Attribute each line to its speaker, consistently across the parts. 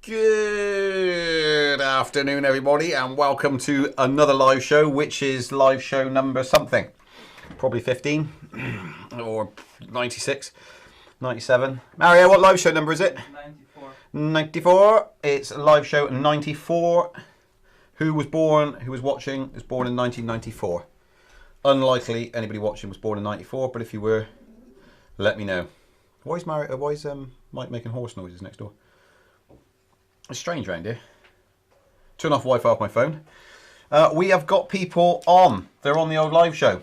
Speaker 1: Good afternoon, everybody, and welcome to another live show, which is live show number something. Probably 15 or 96, 97. Mario, what live show number is it?
Speaker 2: 94.
Speaker 1: 94. It's live show 94. Who was watching, was born in 1994. Unlikely anybody watching was born in 94, but if you were, let me know. Why is Mike making horse noises next door? It's strange around here. Turn off Wi-Fi off my phone. We have got people on. They're on the old live show.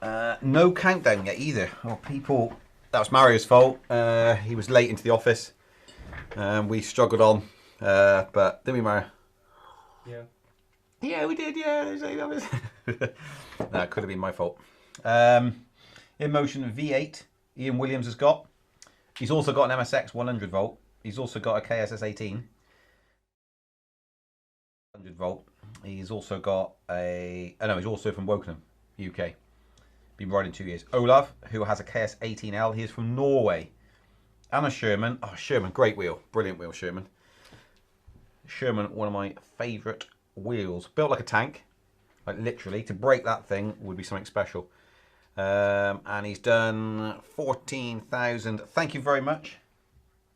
Speaker 1: No countdown yet either. Oh, people. That was Mario's fault. He was late into the office. We struggled on. But didn't we, Mario?
Speaker 2: Yeah.
Speaker 1: Yeah, we did. Yeah. That could have been my fault. In motion V8. Ian Williams has got. He's also got an MSX 100 volt. He's also got a KSS 18. 100 volt. He's also got a... Oh no, he's also from Wokingham, UK. Been riding 2 years. Olav, who has a KS 18L. He is from Norway. And a Sherman. Oh, Sherman, great wheel. Brilliant wheel, Sherman. Sherman, one of my favourite wheels. Built like a tank. Like literally. To break that thing would be something special. And he's done 14,000. Thank you very much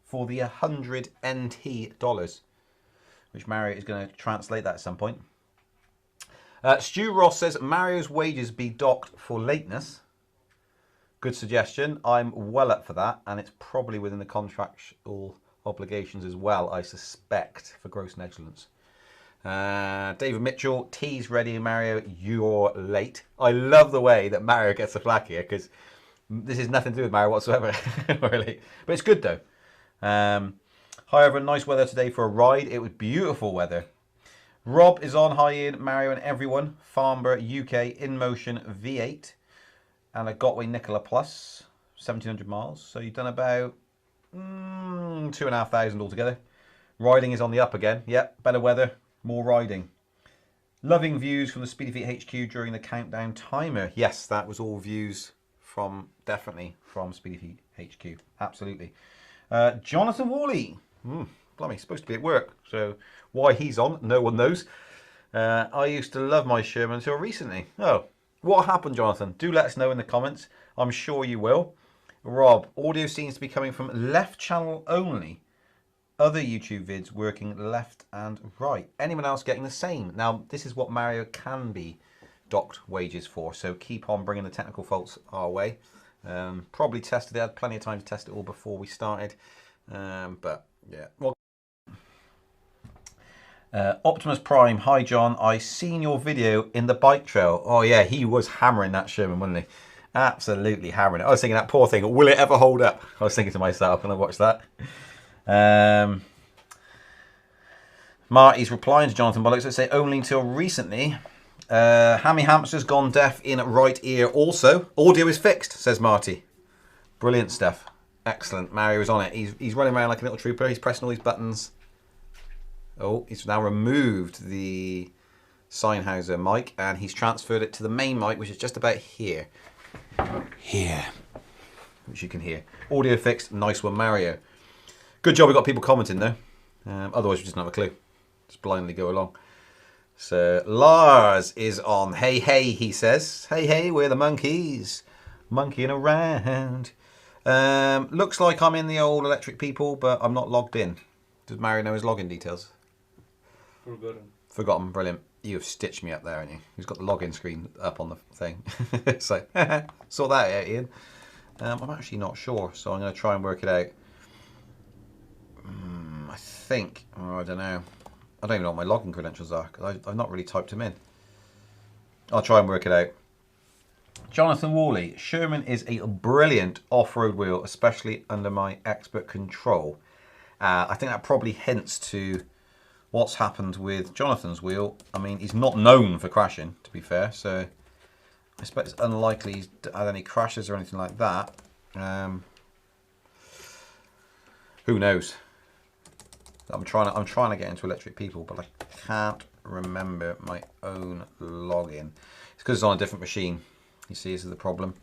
Speaker 1: for the 100 NT dollars, which Mario is going to translate that at some point. Stu Ross says Mario's wages be docked for lateness. Good suggestion. I'm well up for that, and it's probably within the contractual obligations as well, I suspect, for gross negligence. David Mitchell, tea's ready, Mario, you're late. I love the way that Mario gets the flack here, because this is nothing to do with Mario whatsoever, really. But it's good, though. However, nice weather today for a ride. It was beautiful weather. Rob is on. Hi, Ian, Mario, and everyone. Farnborough, UK, in motion V8, and a Gotway Nicola Plus, 1,700 miles. So you've done about 2,500 altogether. Riding is on the up again. Yep, better weather, more riding. Loving views from the Speedy Feet HQ during the countdown timer. Yes, that was all views from Speedy Feet HQ. Absolutely. Jonathan Worley. Blimey, supposed to be at work, so why he's on, no one knows. I used to love my Sherman until recently. Oh, what happened, Jonathan? Do let us know in the comments. I'm sure you will. Rob, audio seems to be coming from left channel only. Other YouTube vids working left and right. Anyone else getting the same? Now, this is what Mario can be docked wages for, so keep on bringing the technical faults our way. Probably tested it, had plenty of time to test it all before we started. But yeah. Well, Optimus Prime, hi John, I seen your video in the bike trail. Oh yeah, he was hammering that Sherman, wasn't he? Absolutely hammering it. I was thinking, that poor thing, will it ever hold up? I was thinking to myself when I watched that. Marty's replying to Jonathan Bollocks. Let's say only until recently. Hammy Hamster's gone deaf in right ear also. Audio is fixed, says Marty. Brilliant stuff. Excellent. Mario's on it. He's running around like a little trooper. He's pressing all these buttons. Oh, he's now removed the Sennheiser mic and he's transferred it to the main mic, which is just about here. Here. Which you can hear. Audio fixed. Nice one, Mario. Good job we got people commenting though. Otherwise we just don't have a clue. Just blindly go along. So Lars is on. Hey, hey, he says. Hey, hey, we're the monkeys. Monkeying around. Looks like I'm in the old electric people, but I'm not logged in. Does Mario know his login details? Forgotten. Brilliant. You have stitched me up there, haven't you? He's got the login screen up on the thing. So, sort that out, Ian. I'm actually not sure, so I'm going to try and work it out. I think, I don't know. I don't even know what my login credentials are, because I've not really typed them in. I'll try and work it out. Jonathan Worley, Sherman is a brilliant off-road wheel, especially under my expert control. I think that probably hints to what's happened with Jonathan's wheel. I mean, he's not known for crashing, to be fair, so I expect it's unlikely he's had any crashes or anything like that. Who knows? I'm trying to get into electric people, but I can't remember my own login. It's because it's on a different machine. You see, this is the problem.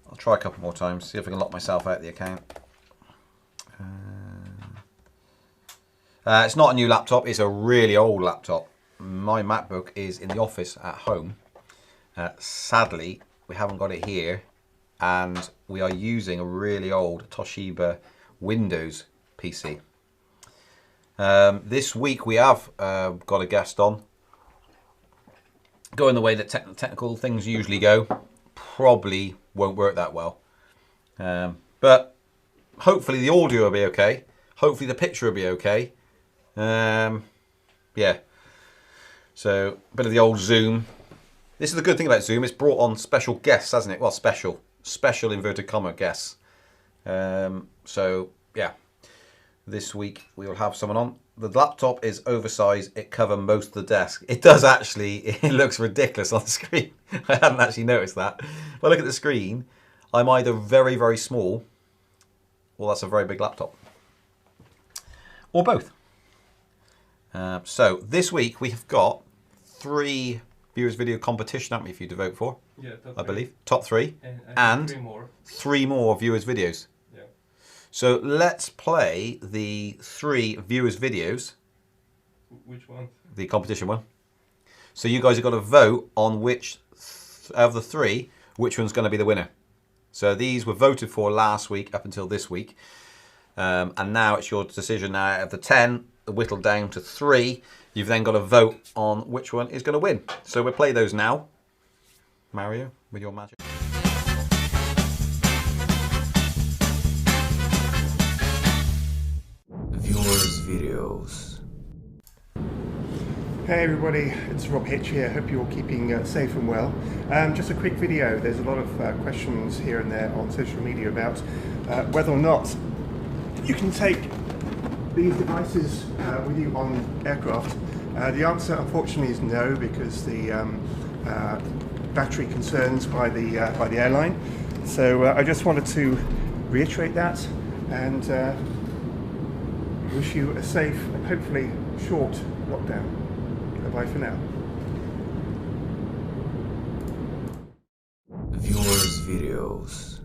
Speaker 1: I'll try a couple more times, see if I can lock myself out of the account. It's not a new laptop, it's a really old laptop. My MacBook is in the office at home. Sadly, we haven't got it here, and we are using a really old Toshiba Windows PC. This week we have got a guest on. Going the way that technical things usually go, probably won't work that well. But hopefully the audio will be okay. Hopefully the picture will be okay. Yeah. So, a bit of the old Zoom. This is the good thing about Zoom. It's brought on special guests, hasn't it? Well, special inverted comma guests. So, yeah. This week we will have someone on. The laptop is oversized. It covers most of the desk. It does actually. It looks ridiculous on the screen. I hadn't actually noticed that. If I look at the screen, I'm either very, very small, or that's a very big laptop. Or both. So this week we have got 3 viewers video competition, haven't we, for you to vote for?
Speaker 2: Yeah,
Speaker 1: I believe. Top 3.
Speaker 2: And
Speaker 1: 3 more viewers videos.
Speaker 2: Yeah.
Speaker 1: So let's play the 3 viewers videos.
Speaker 2: Which one?
Speaker 1: The competition one. So you guys have got to vote on which of the 3, which one's going to be the winner. So these were voted for last week up until this week. And now it's your decision. Now out of the 10, whittled down to 3, you've then got to vote on which one is going to win. So we'll play those now. Mario, with your magic. Viewers videos.
Speaker 3: Hey everybody, it's Rob Hitch here. Hope you're all keeping safe and well. Just a quick video. There's a lot of questions here and there on social media about whether or not you can take these devices with you on aircraft. The answer, unfortunately, is no, because the battery concerns by the airline. So I just wanted to reiterate that and wish you a safe and hopefully short lockdown. Bye for now.
Speaker 1: Viewers videos.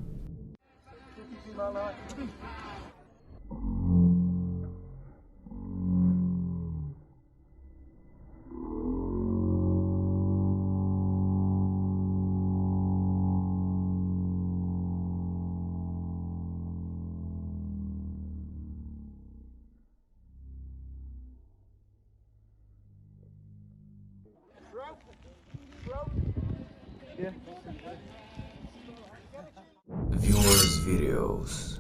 Speaker 1: Viewers videos.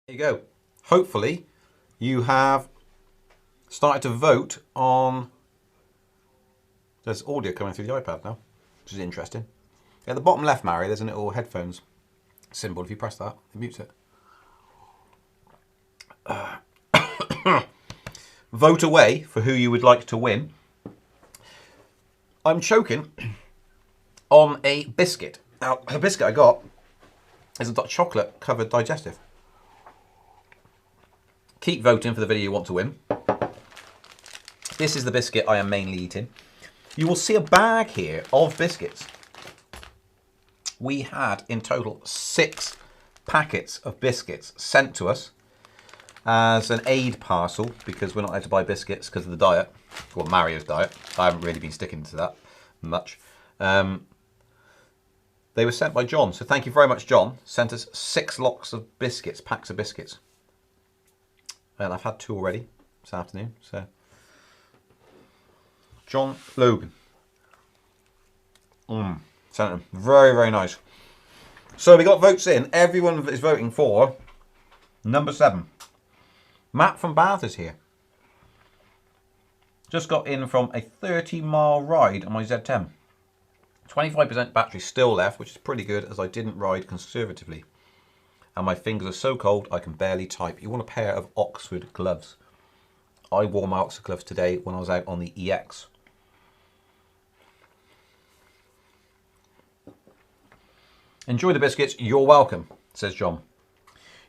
Speaker 1: There you go. Hopefully you have started to vote on... There's audio coming through the iPad now, which is interesting. At the bottom left, Mary, there's a little headphones symbol. If you press that, it mutes it. Vote away for who you would like to win. I'm choking on a biscuit. Now, the biscuit I got is a chocolate covered digestive. Keep voting for the video you want to win. This is the biscuit I am mainly eating. You will see a bag here of biscuits. We had in total 6 packets of biscuits sent to us as an aid parcel because we're not allowed to buy biscuits because of the diet. Well, Mario's diet. I haven't really been sticking to that much. They were sent by John, so thank you very much, John. Sent us 6 lots of biscuits, packs of biscuits. And I've had 2 already this afternoon, so. John Logan. Sent them. Very, very nice. So we got votes in. Everyone is voting for number 7. Matt from Bath is here. Just got in from a 30-mile ride on my Z10. 25% battery still left, which is pretty good as I didn't ride conservatively. And my fingers are so cold I can barely type. You want a pair of Oxford gloves. I wore my Oxford gloves today when I was out on the EX. Enjoy the biscuits, you're welcome, says John.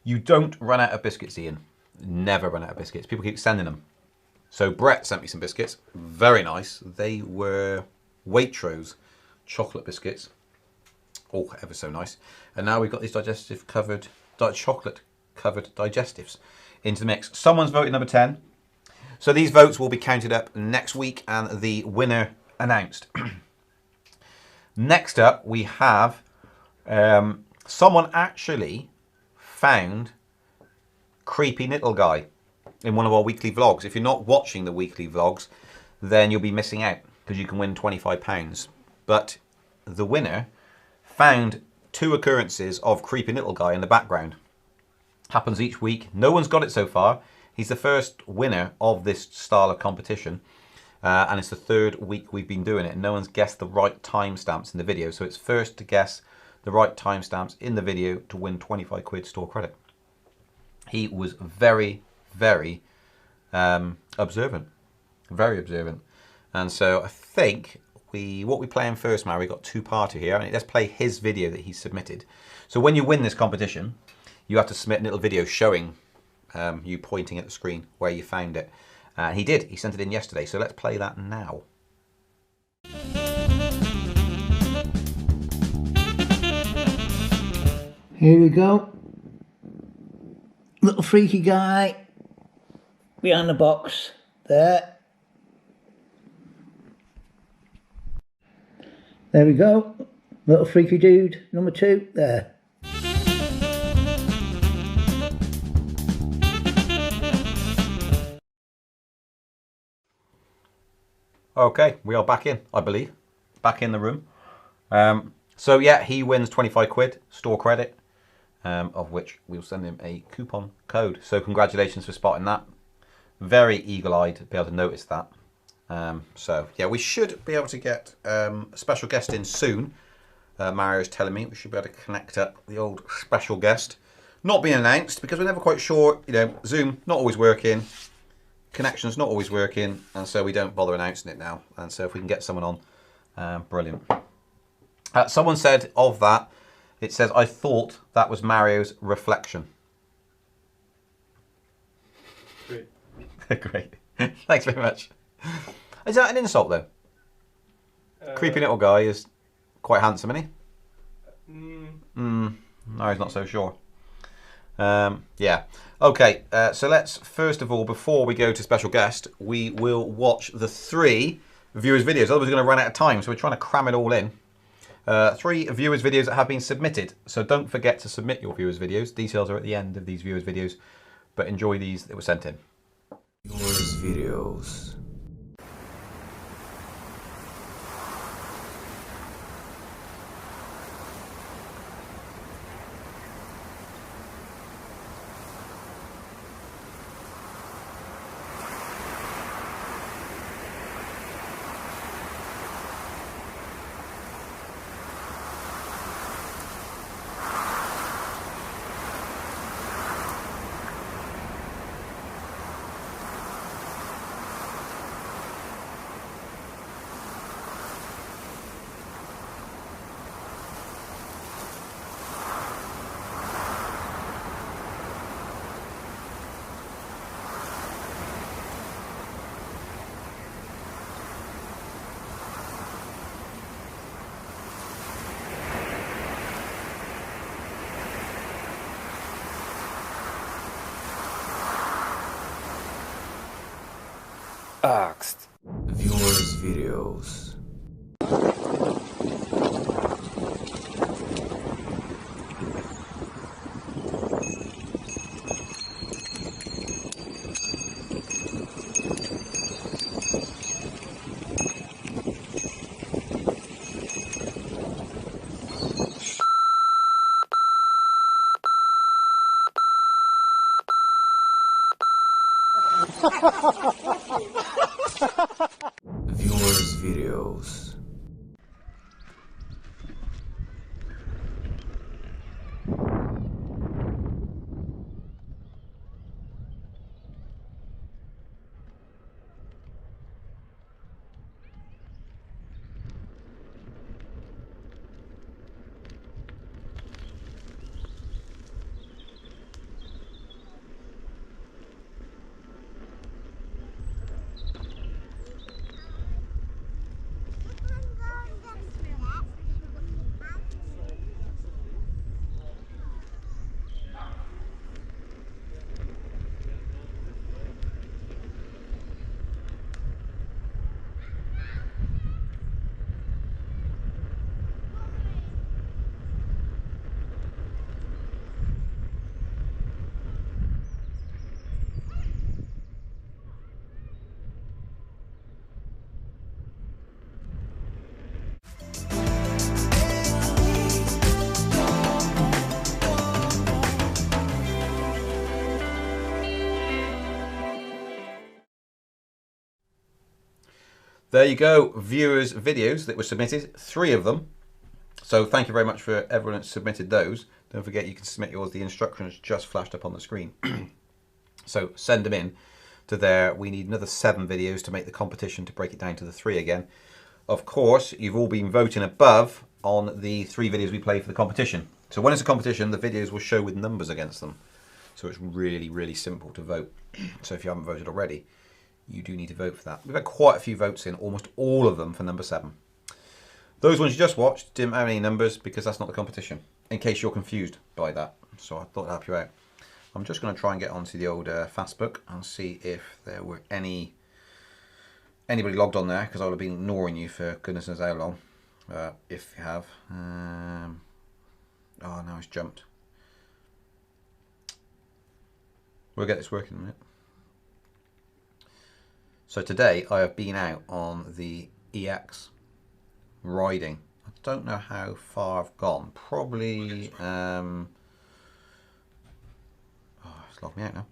Speaker 1: You don't run out of biscuits, Ian. Never run out of biscuits. People keep sending them. So Brett sent me some biscuits. Very nice. They were Waitrose chocolate biscuits. Oh, ever so nice. And now we've got these chocolate covered digestives into the mix. Someone's voted number 10. So these votes will be counted up next week and the winner announced. Next up, we have someone actually found Creepy Little Guy in one of our weekly vlogs. If you're not watching the weekly vlogs, then you'll be missing out because you can win £25. But the winner found 2 occurrences of Creepy Little Guy in the background. Happens each week. No one's got it so far. He's the first winner of this style of competition. And it's the 3rd week we've been doing it. And no one's guessed the right timestamps in the video. So it's first to guess the right timestamps in the video to win 25 quid store credit. He was very, very observant. Very observant. And so I think what we play in first, Mary, we got 2-parter here. And let's play his video that he submitted. So when you win this competition, you have to submit a little video showing you pointing at the screen where you found it. And he did. He sent it in yesterday. So let's play that now.
Speaker 4: Here we go. Little freaky guy behind the box there. There we go. Little freaky dude, number 2 there.
Speaker 1: Okay, we are back in, I believe. Back in the room. So yeah, he wins 25 quid store credit, of which we'll send him a coupon code. So congratulations for spotting that. Very eagle-eyed to be able to notice that. So yeah, we should be able to get a special guest in soon. Mario's telling me we should be able to connect up the old special guest. Not being announced because we're never quite sure. You know, Zoom not always working. Connection's not always working, and so we don't bother announcing it now. And so if we can get someone on, brilliant. Someone said of that, it says, I thought that was Mario's reflection.
Speaker 2: Great.
Speaker 1: Great. Thanks very much. Is that an insult, though? Creepy little guy is quite handsome, isn't he? No, he's not so sure. Yeah. Okay, so let's, first of all, before we go to special guest, we will watch the 3 viewers' videos. Otherwise, we're going to run out of time, so we're trying to cram it all in. 3 viewers' videos that have been submitted. So don't forget to submit your viewers' videos. Details are at the end of these viewers' videos, but enjoy these that were sent in. Viewers' videos.
Speaker 5: Asked.
Speaker 1: Viewers' videos. Viewers' videos. there you go, viewers' videos that were submitted, 3 of them. So thank you very much for everyone that submitted those. Don't forget you can submit yours, the instructions just flashed up on the screen. So send them in to there. We need another 7 videos to make the competition, to break it down to the 3 again. Of course, you've all been voting above on the 3 videos we play for the competition. So when it's a competition, the videos will show with numbers against them. So it's really, really simple to vote. So if you haven't voted already, you do need to vote for that. We've had quite a few votes in, almost all of them for number 7. Those ones you just watched didn't have any numbers because that's not the competition, in case you're confused by that. So I thought I'd help you out. I'm just going to try and get onto the old Fastbook and see if there were anybody logged on there, because I would have been ignoring you for goodness knows how long. If you have. Oh, now it's jumped. We'll get this working in a minute. So today I have been out on the EX riding. I don't know how far I've gone. Probably, oh, it's logged me out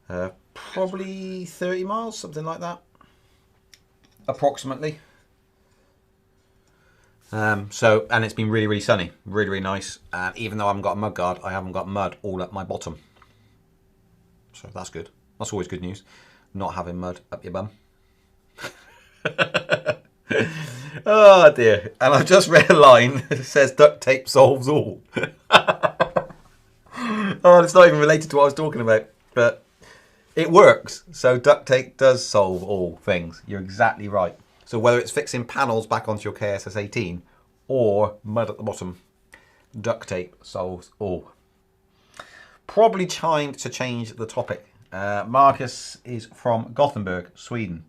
Speaker 1: now. Probably 30 miles, something like that. Approximately. And it's been really, really sunny. Really, really nice. And even though I haven't got a mud guard, I haven't got mud all up my bottom. So that's good. That's always good news. Not having mud up your bum. Oh dear. And I've just read a line that says duct tape solves all. Oh, it's not even related to what I was talking about. But it works. So duct tape does solve all things. You're exactly right. So whether it's fixing panels back onto your KSS 18 or mud at the bottom, duct tape solves all. Probably time to change the topic. Marcus is from Gothenburg, Sweden.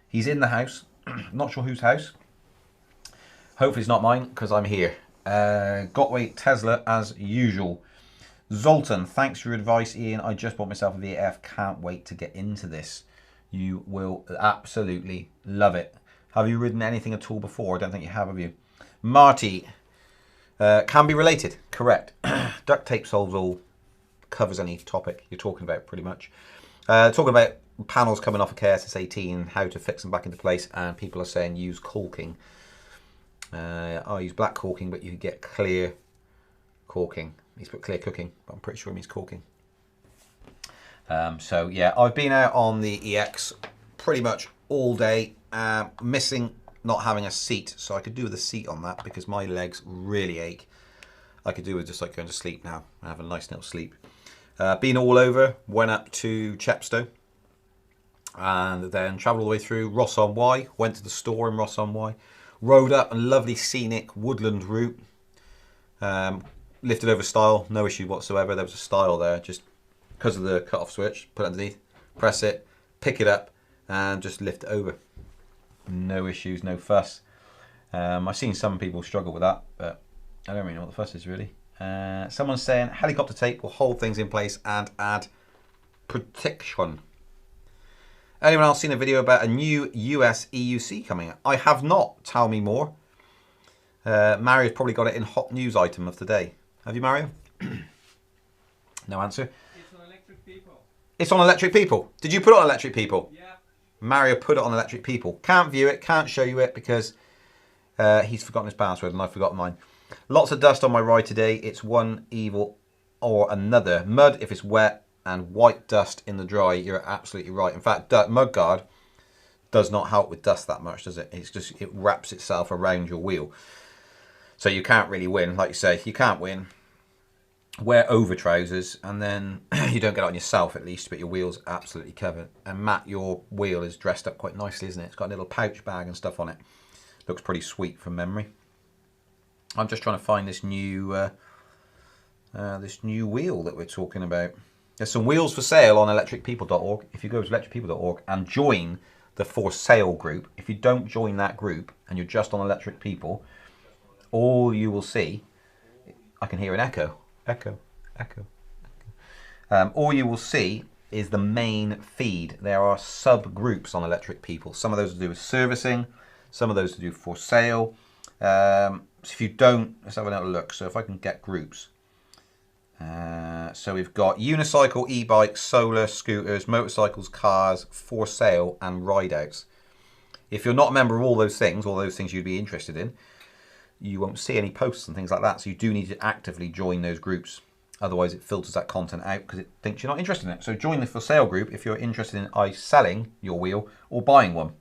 Speaker 1: He's in the house. Not sure whose house. Hopefully it's not mine, because I'm here. Gotway Tesla as usual. Zoltan, thanks for your advice, Ian. I just bought myself a VF. Can't wait to get into this. You will absolutely love it. Have you ridden anything at all before? I don't think you have you? Marty, can be related. Correct. Duct tape solves all. Covers any topic you're talking about pretty much. Talking about panels coming off a KSS 18, how to fix them back into place, and people are saying use caulking. I use black caulking, but you can get clear caulking. He's put clear cooking, but I'm pretty sure he means caulking. So yeah, I've been out on the EX pretty much all day, missing not having a seat, so I could do with a seat on that because my legs really ache. I could do with just like going to sleep now and have a nice little sleep. Been all over, went up to Chepstow and then travelled all the way through Ross-on-Wye, went to the store in Ross-on-Wye, rode up a lovely scenic woodland route, lifted over stile, no issue whatsoever. There was a stile there just because of the cut-off switch. Put it underneath, press it, pick it up and just lift it over. No issues, no fuss. I've seen some people struggle with that, but I don't really know what the fuss is really. Someone's saying helicopter tape will hold things in place and add protection. Anyone else seen a video about a new US EUC coming out? I have not. Tell me more. Mario's probably got it in hot news item of the day. Have you, Mario? No answer.
Speaker 2: It's on Electric People.
Speaker 1: It's on Electric People. Did you put it on Electric People?
Speaker 2: Yeah.
Speaker 1: Mario put it on Electric People. Can't view it, can't show you it because he's forgotten his password and I've forgotten mine. Lots of dust on my ride today. It's one evil or another. Mud if it's wet and white dust in the dry. You're absolutely right. In fact, mud guard does not help with dust that much, does it? It's just, it wraps itself around your wheel. So you can't really win. Like you say, you can't win. Wear over trousers and then you don't get it on yourself at least, but your wheel's absolutely covered. And Matt, your wheel is dressed up quite nicely, isn't it? It's got a little pouch bag and stuff on it. Looks pretty sweet from memory. I'm just trying to find this new wheel that we're talking about. There's some wheels for sale on electricpeople.org. If you go to electricpeople.org and join the for sale group, if you don't join that group and you're just on Electric People, all you will see, I can hear an echo. Echo. All you will see is the main feed. There are subgroups on Electric People. Some of those to do with servicing, some of those to do for sale. So if you don't, let's have a little look. So if I can get groups. So we've got unicycle, e-bikes, solar, scooters, motorcycles, cars, for sale and ride outs. If you're not a member of all those things you'd be interested in, you won't see any posts and things like that. So you do need to actively join those groups. Otherwise, it filters that content out because it thinks you're not interested in it. So join the for sale group if you're interested in either selling your wheel or buying one.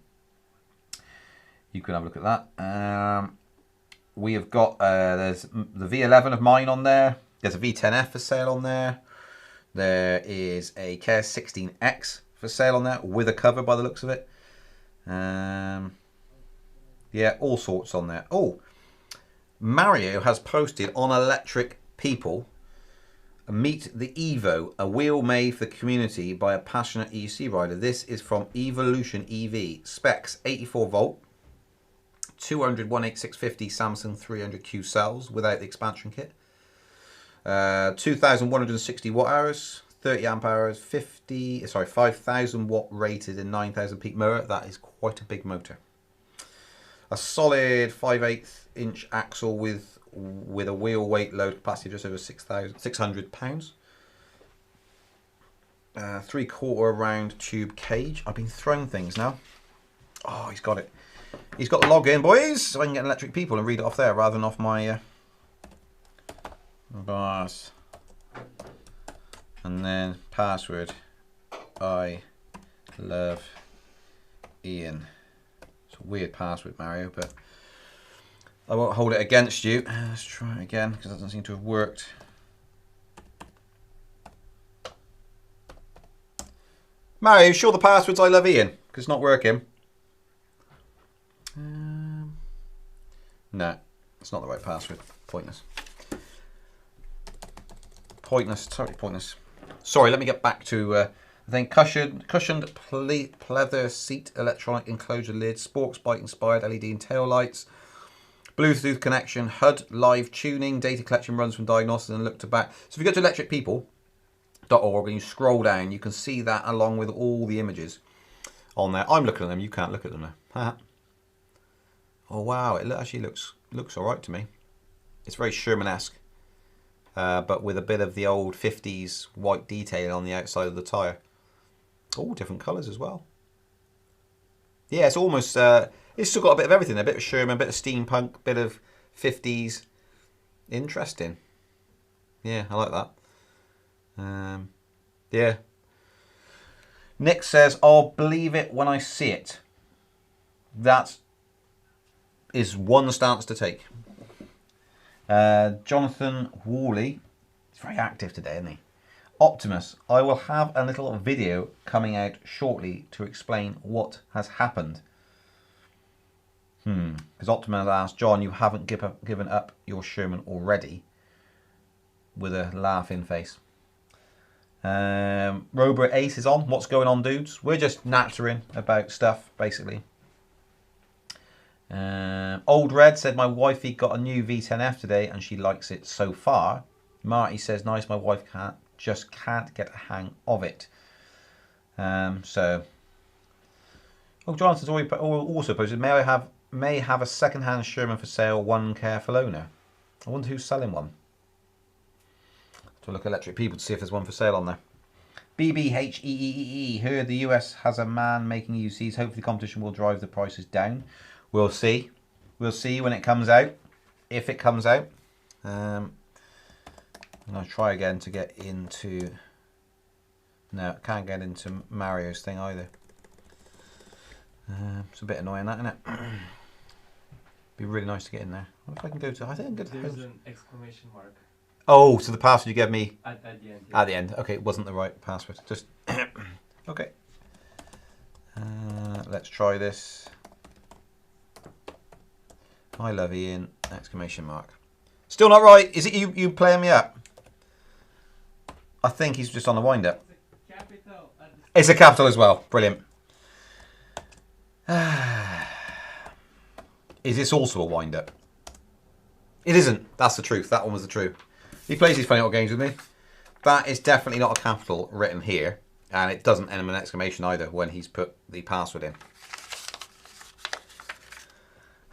Speaker 1: You can have a look at that. We have got, there's the V11 of mine on there. There's a V10F for sale on there. There is a KS16X for sale on there with a cover by the looks of it. Yeah, all sorts on there. Oh, Mario has posted on Electric People, meet the Evo, a wheel made for the community by a passionate EUC rider. This is from Evolution EV. Specs 84 volt, 200 18650 Samsung 300Q cells without the expansion kit. 2,160 watt hours, 30 amp hours, 5,000 watt rated and 9,000 peak motor. That is quite a big motor. A solid 5/8 inch axle with a wheel weight load capacity of just over 600 pounds. 3/4 round tube cage. I've been throwing things now. Oh, he's got it. He's got the login, boys, so I can get Electric People and read it off there rather than off my boss. And then password. I love Ian. It's a weird password, Mario, but I won't hold it against you. Let's try it again because that doesn't seem to have worked. Mario, you sure the password's I love Ian? Because it's not working. No, it's not the right password. Pointless. Pointless. Totally pointless. Sorry, let me get back to then cushioned pleather seat, electronic enclosure lid, Sporks bike inspired LED and tail lights, Bluetooth connection, HUD live tuning, data collection runs from diagnosis and look to back. So if you go to electricpeople.org and you scroll down, you can see that along with all the images on there. I'm looking at them. You can't look at them now. Oh wow, it actually looks all right to me. It's very Sherman-esque, but with a bit of the old 50s white detailing on the outside of the tyre. All different colours as well. Yeah, it's almost, it's still got a bit of everything. A bit of Sherman, a bit of steampunk, a bit of 50s. Interesting. Yeah, I like that. Yeah. Nick says, I'll believe it when I see it. That is one stance to take. Jonathan Worley, he's very active today, isn't he? Optimus, I will have a little video coming out shortly to explain what has happened. Because Optimus asked, John, you haven't given up your Sherman already? With a laughing face. Robert Ace is on. What's going on, dudes? We're just nattering about stuff, basically. Old Red said, my wifey got a new V10F today and she likes it so far. Marty says, nice, my wife just can't get a hang of it. So, Jonathan's also posted, may have a second-hand Sherman for sale, one careful owner. I wonder who's selling one. To look at Electric People to see if there's one for sale on there. BBHEEE, heard the US has a man making EUCs. Hopefully competition will drive the prices down. We'll see. We'll see when it comes out. If it comes out. I'm going to try again to get into... No, I can't get into Mario's thing either. It's a bit annoying, that, isn't it? Be really nice to get in there. What if I can go to... I think I can go to...
Speaker 2: There's an exclamation mark.
Speaker 1: Oh, so the password you gave me...
Speaker 2: At the end. Yeah.
Speaker 1: At the end. Okay, it wasn't the right password. Just... Okay. Let's try this. I love Ian! Exclamation mark. Still not right. Is it you playing me up? I think he's just on the wind up. It's a capital as well. Brilliant. Is this also a wind up? It isn't. That's the truth. That one was the truth. He plays these funny little games with me. That is definitely not a capital written here. And it doesn't end in an exclamation either when he's put the password in.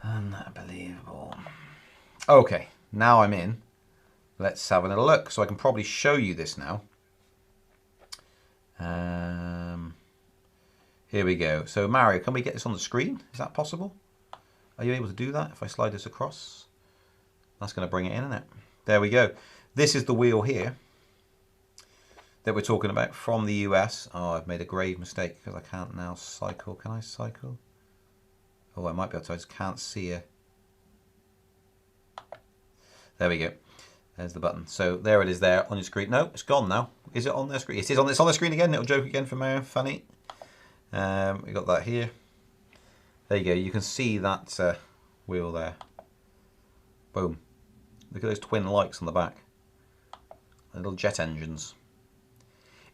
Speaker 1: Unbelievable. Okay, now I'm in. Let's have a little look. So I can probably show you this now. Here we go. So Mario, can we get this on the screen? Is that possible? Are you able to do that if I slide this across? That's going to bring it in, isn't it? There we go. This is the wheel here that we're talking about from the US. Oh, I've made a grave mistake because I can't now cycle. Can I cycle? Oh, I might be able to. I just can't see it. There we go. There's the button. So there it is there on your screen. No, it's gone now. Is it on the screen? It is on. It's on the screen again. Little joke again from Mario. Funny. We got that here. There you go. You can see that wheel there. Boom. Look at those twin lights on the back. Little jet engines.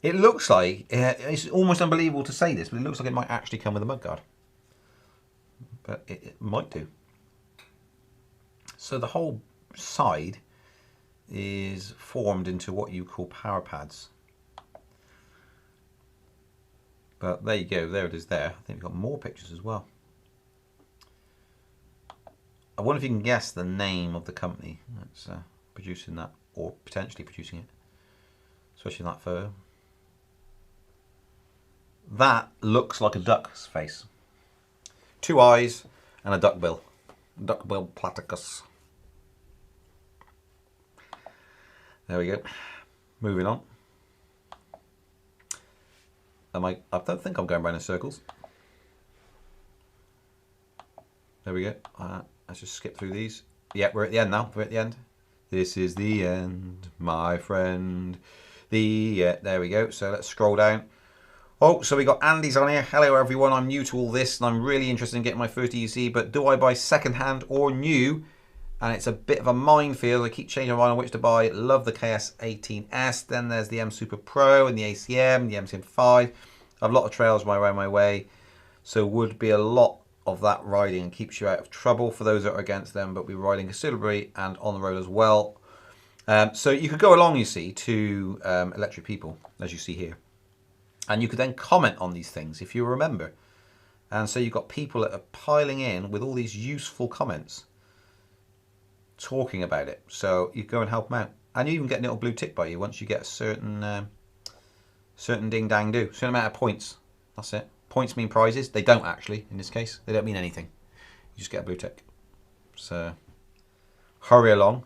Speaker 1: It looks like, it's almost unbelievable to say this, but it looks like it might actually come with a mudguard. But it might do. So the whole side is formed into what you call power pads. But there you go, there it is there. I think we've got more pictures as well. I wonder if you can guess the name of the company that's producing that, or potentially producing it, especially in that photo. That looks like a duck's face. 2 eyes and a duck bill. Duck bill platypus. There we go. Moving on. I don't think I'm going around in circles. There we go. Let's just skip through these. Yeah, we're at the end now. We're at the end. This is the end, my friend. There we go. So let's scroll down. Oh, so we got Andy's on here. Hello everyone, I'm new to all this and I'm really interested in getting my first EUC, but do I buy second hand or new? And it's a bit of a minefield. I keep changing my mind on which to buy. Love the KS18S. Then there's the M Super Pro and the ACM, the MCM5. I have a lot of trails around my way, so would be a lot of that riding and keeps you out of trouble for those that are against them, but we're riding considerably and on the road as well. So you could go along, you see, to Electric People, as you see here. And you could then comment on these things if you remember. And so you've got people that are piling in with all these useful comments talking about it. So you go and help them out. And you even get a little blue tick by you once you get a certain ding dang do. Certain amount of points. That's it. Points mean prizes. They don't actually, in this case. They don't mean anything. You just get a blue tick. So hurry along.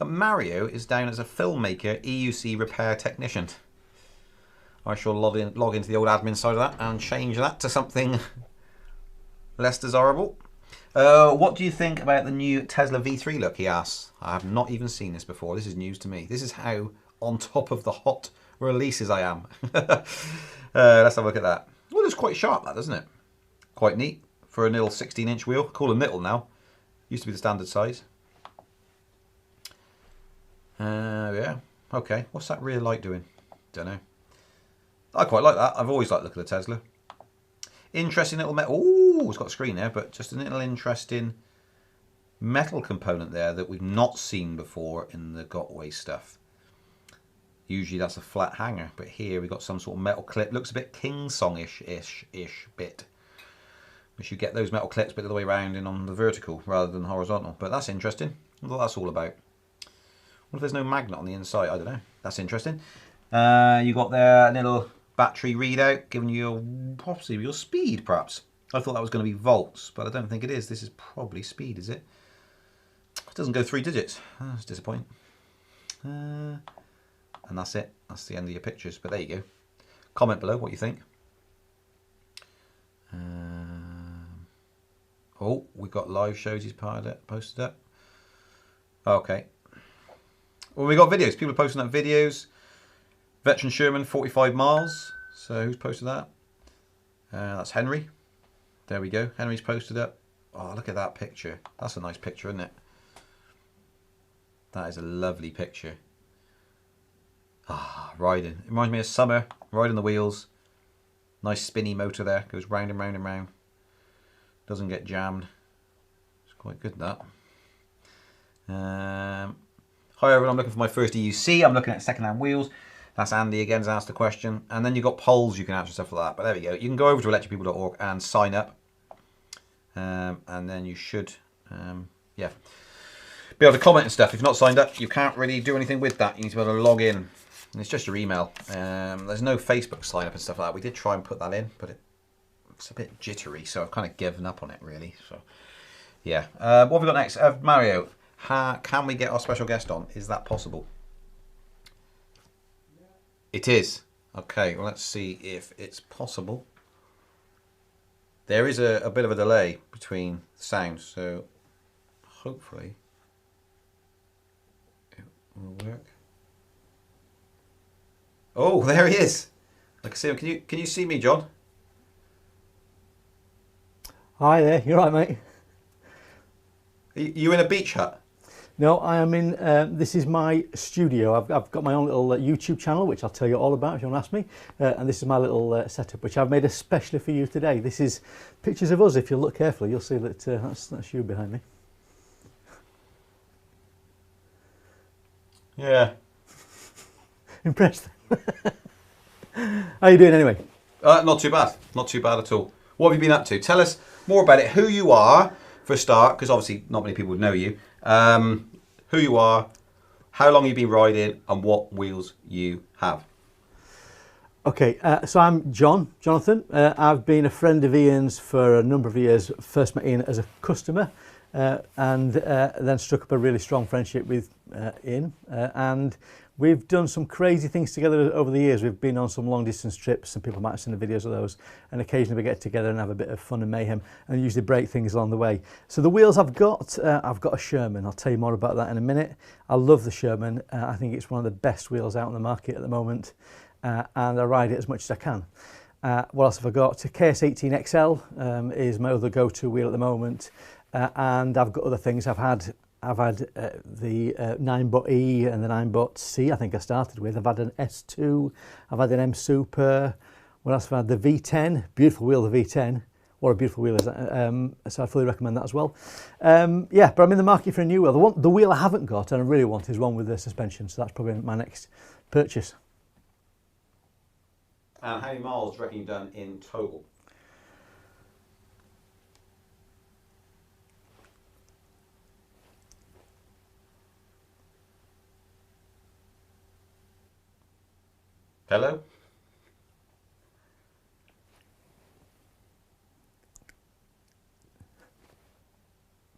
Speaker 1: Mario is down as a filmmaker, EUC repair technician. I shall log into the old admin side of that and change that to something less desirable. What do you think about the new Tesla V3 look, he asks. I have not even seen this before. This is news to me. This is how on top of the hot releases I am. Let's have a look at that. Well, it's quite sharp, that, doesn't it? Quite neat for a little 16-inch wheel. Call them little now. Used to be the standard size. Yeah. Okay. What's that rear light doing? Don't know. I quite like that. I've always liked the look of the Tesla. Interesting little metal. Oh, it's got a screen there, but just a little interesting metal component there that we've not seen before in the Gotway stuff. Usually that's a flat hanger, but here we've got some sort of metal clip. Looks a bit King Song-ish bit. We should get those metal clips a bit of the way around and on the vertical rather than horizontal. But that's interesting. What that's all about. What if there's no magnet on the inside? I don't know. That's interesting. You got there a little battery readout giving you possibly your speed, perhaps. I thought that was going to be volts, but I don't think it is. This is probably speed, is it? It doesn't go 3 digits. Oh, that's disappointing. And that's it. That's the end of your pictures. But there you go. Comment below what you think. Oh, we've got live shows he's posted up. Okay. Well, we got videos. People are posting up videos. Veteran Sherman, 45 miles. So who's posted that? That's Henry. There we go. Henry's posted up. Oh, look at that picture. That's a nice picture, isn't it? That is a lovely picture. Ah, riding. It reminds me of summer. Riding the wheels. Nice spinny motor there. Goes round and round and round. Doesn't get jammed. It's quite good, that. Hi everyone, I'm looking for my first EUC. I'm looking at second-hand wheels. That's Andy again has asked a question. And then you've got polls you can answer, stuff like that. But there we go. You can go over to electricpeople.org and sign up. And then you should, yeah, be able to comment and stuff. If you're not signed up, you can't really do anything with that. You need to be able to log in. And it's just your email. There's no Facebook sign up and stuff like that. We did try and put that in, but it it's a bit jittery, so I've kind of given up on it really. So yeah, what have we got next? Mario, can we get our special guest on? Is that possible? It is. Okay, well let's see if it's possible. There is a bit of a delay between sounds, so hopefully it will work. Oh, there he is. I can see him. Can you see me, John?
Speaker 5: Hi there, you're right, mate.
Speaker 1: Are you in a beach hut?
Speaker 5: No, I am in, this is my studio. I've got my own little YouTube channel, which I'll tell you all about if you want to ask me. And this is my little setup, which I've made especially for you today. This is pictures of us. If you look carefully, you'll see that that's you behind me.
Speaker 1: Yeah.
Speaker 5: Impressed? How are you doing anyway?
Speaker 1: Not too bad. Not too bad at all. What have you been up to? Tell us more about it. Who you are, for a start, because obviously not many people would know you. Who you are, how long you've been riding, and what wheels you have.
Speaker 5: Okay, so I'm Jonathan. I've been a friend of Ian's for a number of years. First met Ian as a customer, and then struck up a really strong friendship with Ian. And we've done some crazy things together over the years. We've been on some long distance trips, and people might have seen the videos of those. And occasionally we get together and have a bit of fun and mayhem, and usually break things along the way. So the wheels I've got a Sherman. I'll tell you more about that in a minute. I love the Sherman. I think it's one of the best wheels out on the market at the moment. And I ride it as much as I can. What else have I got? A KS18XL is my other go-to wheel at the moment, and I've got other things. I've had the 9BOT-E and the 9BOT-C. I think I started with. I've had an S2. I've had an M Super. What else have I had? The V10. Beautiful wheel, the V10. What a beautiful wheel is that? So I fully recommend that as well. Yeah, but I'm in the market for a new wheel. The wheel I haven't got and I really want is one with the suspension. So that's probably my next purchase.
Speaker 1: And how many miles do you reckon you've done in total? Hello?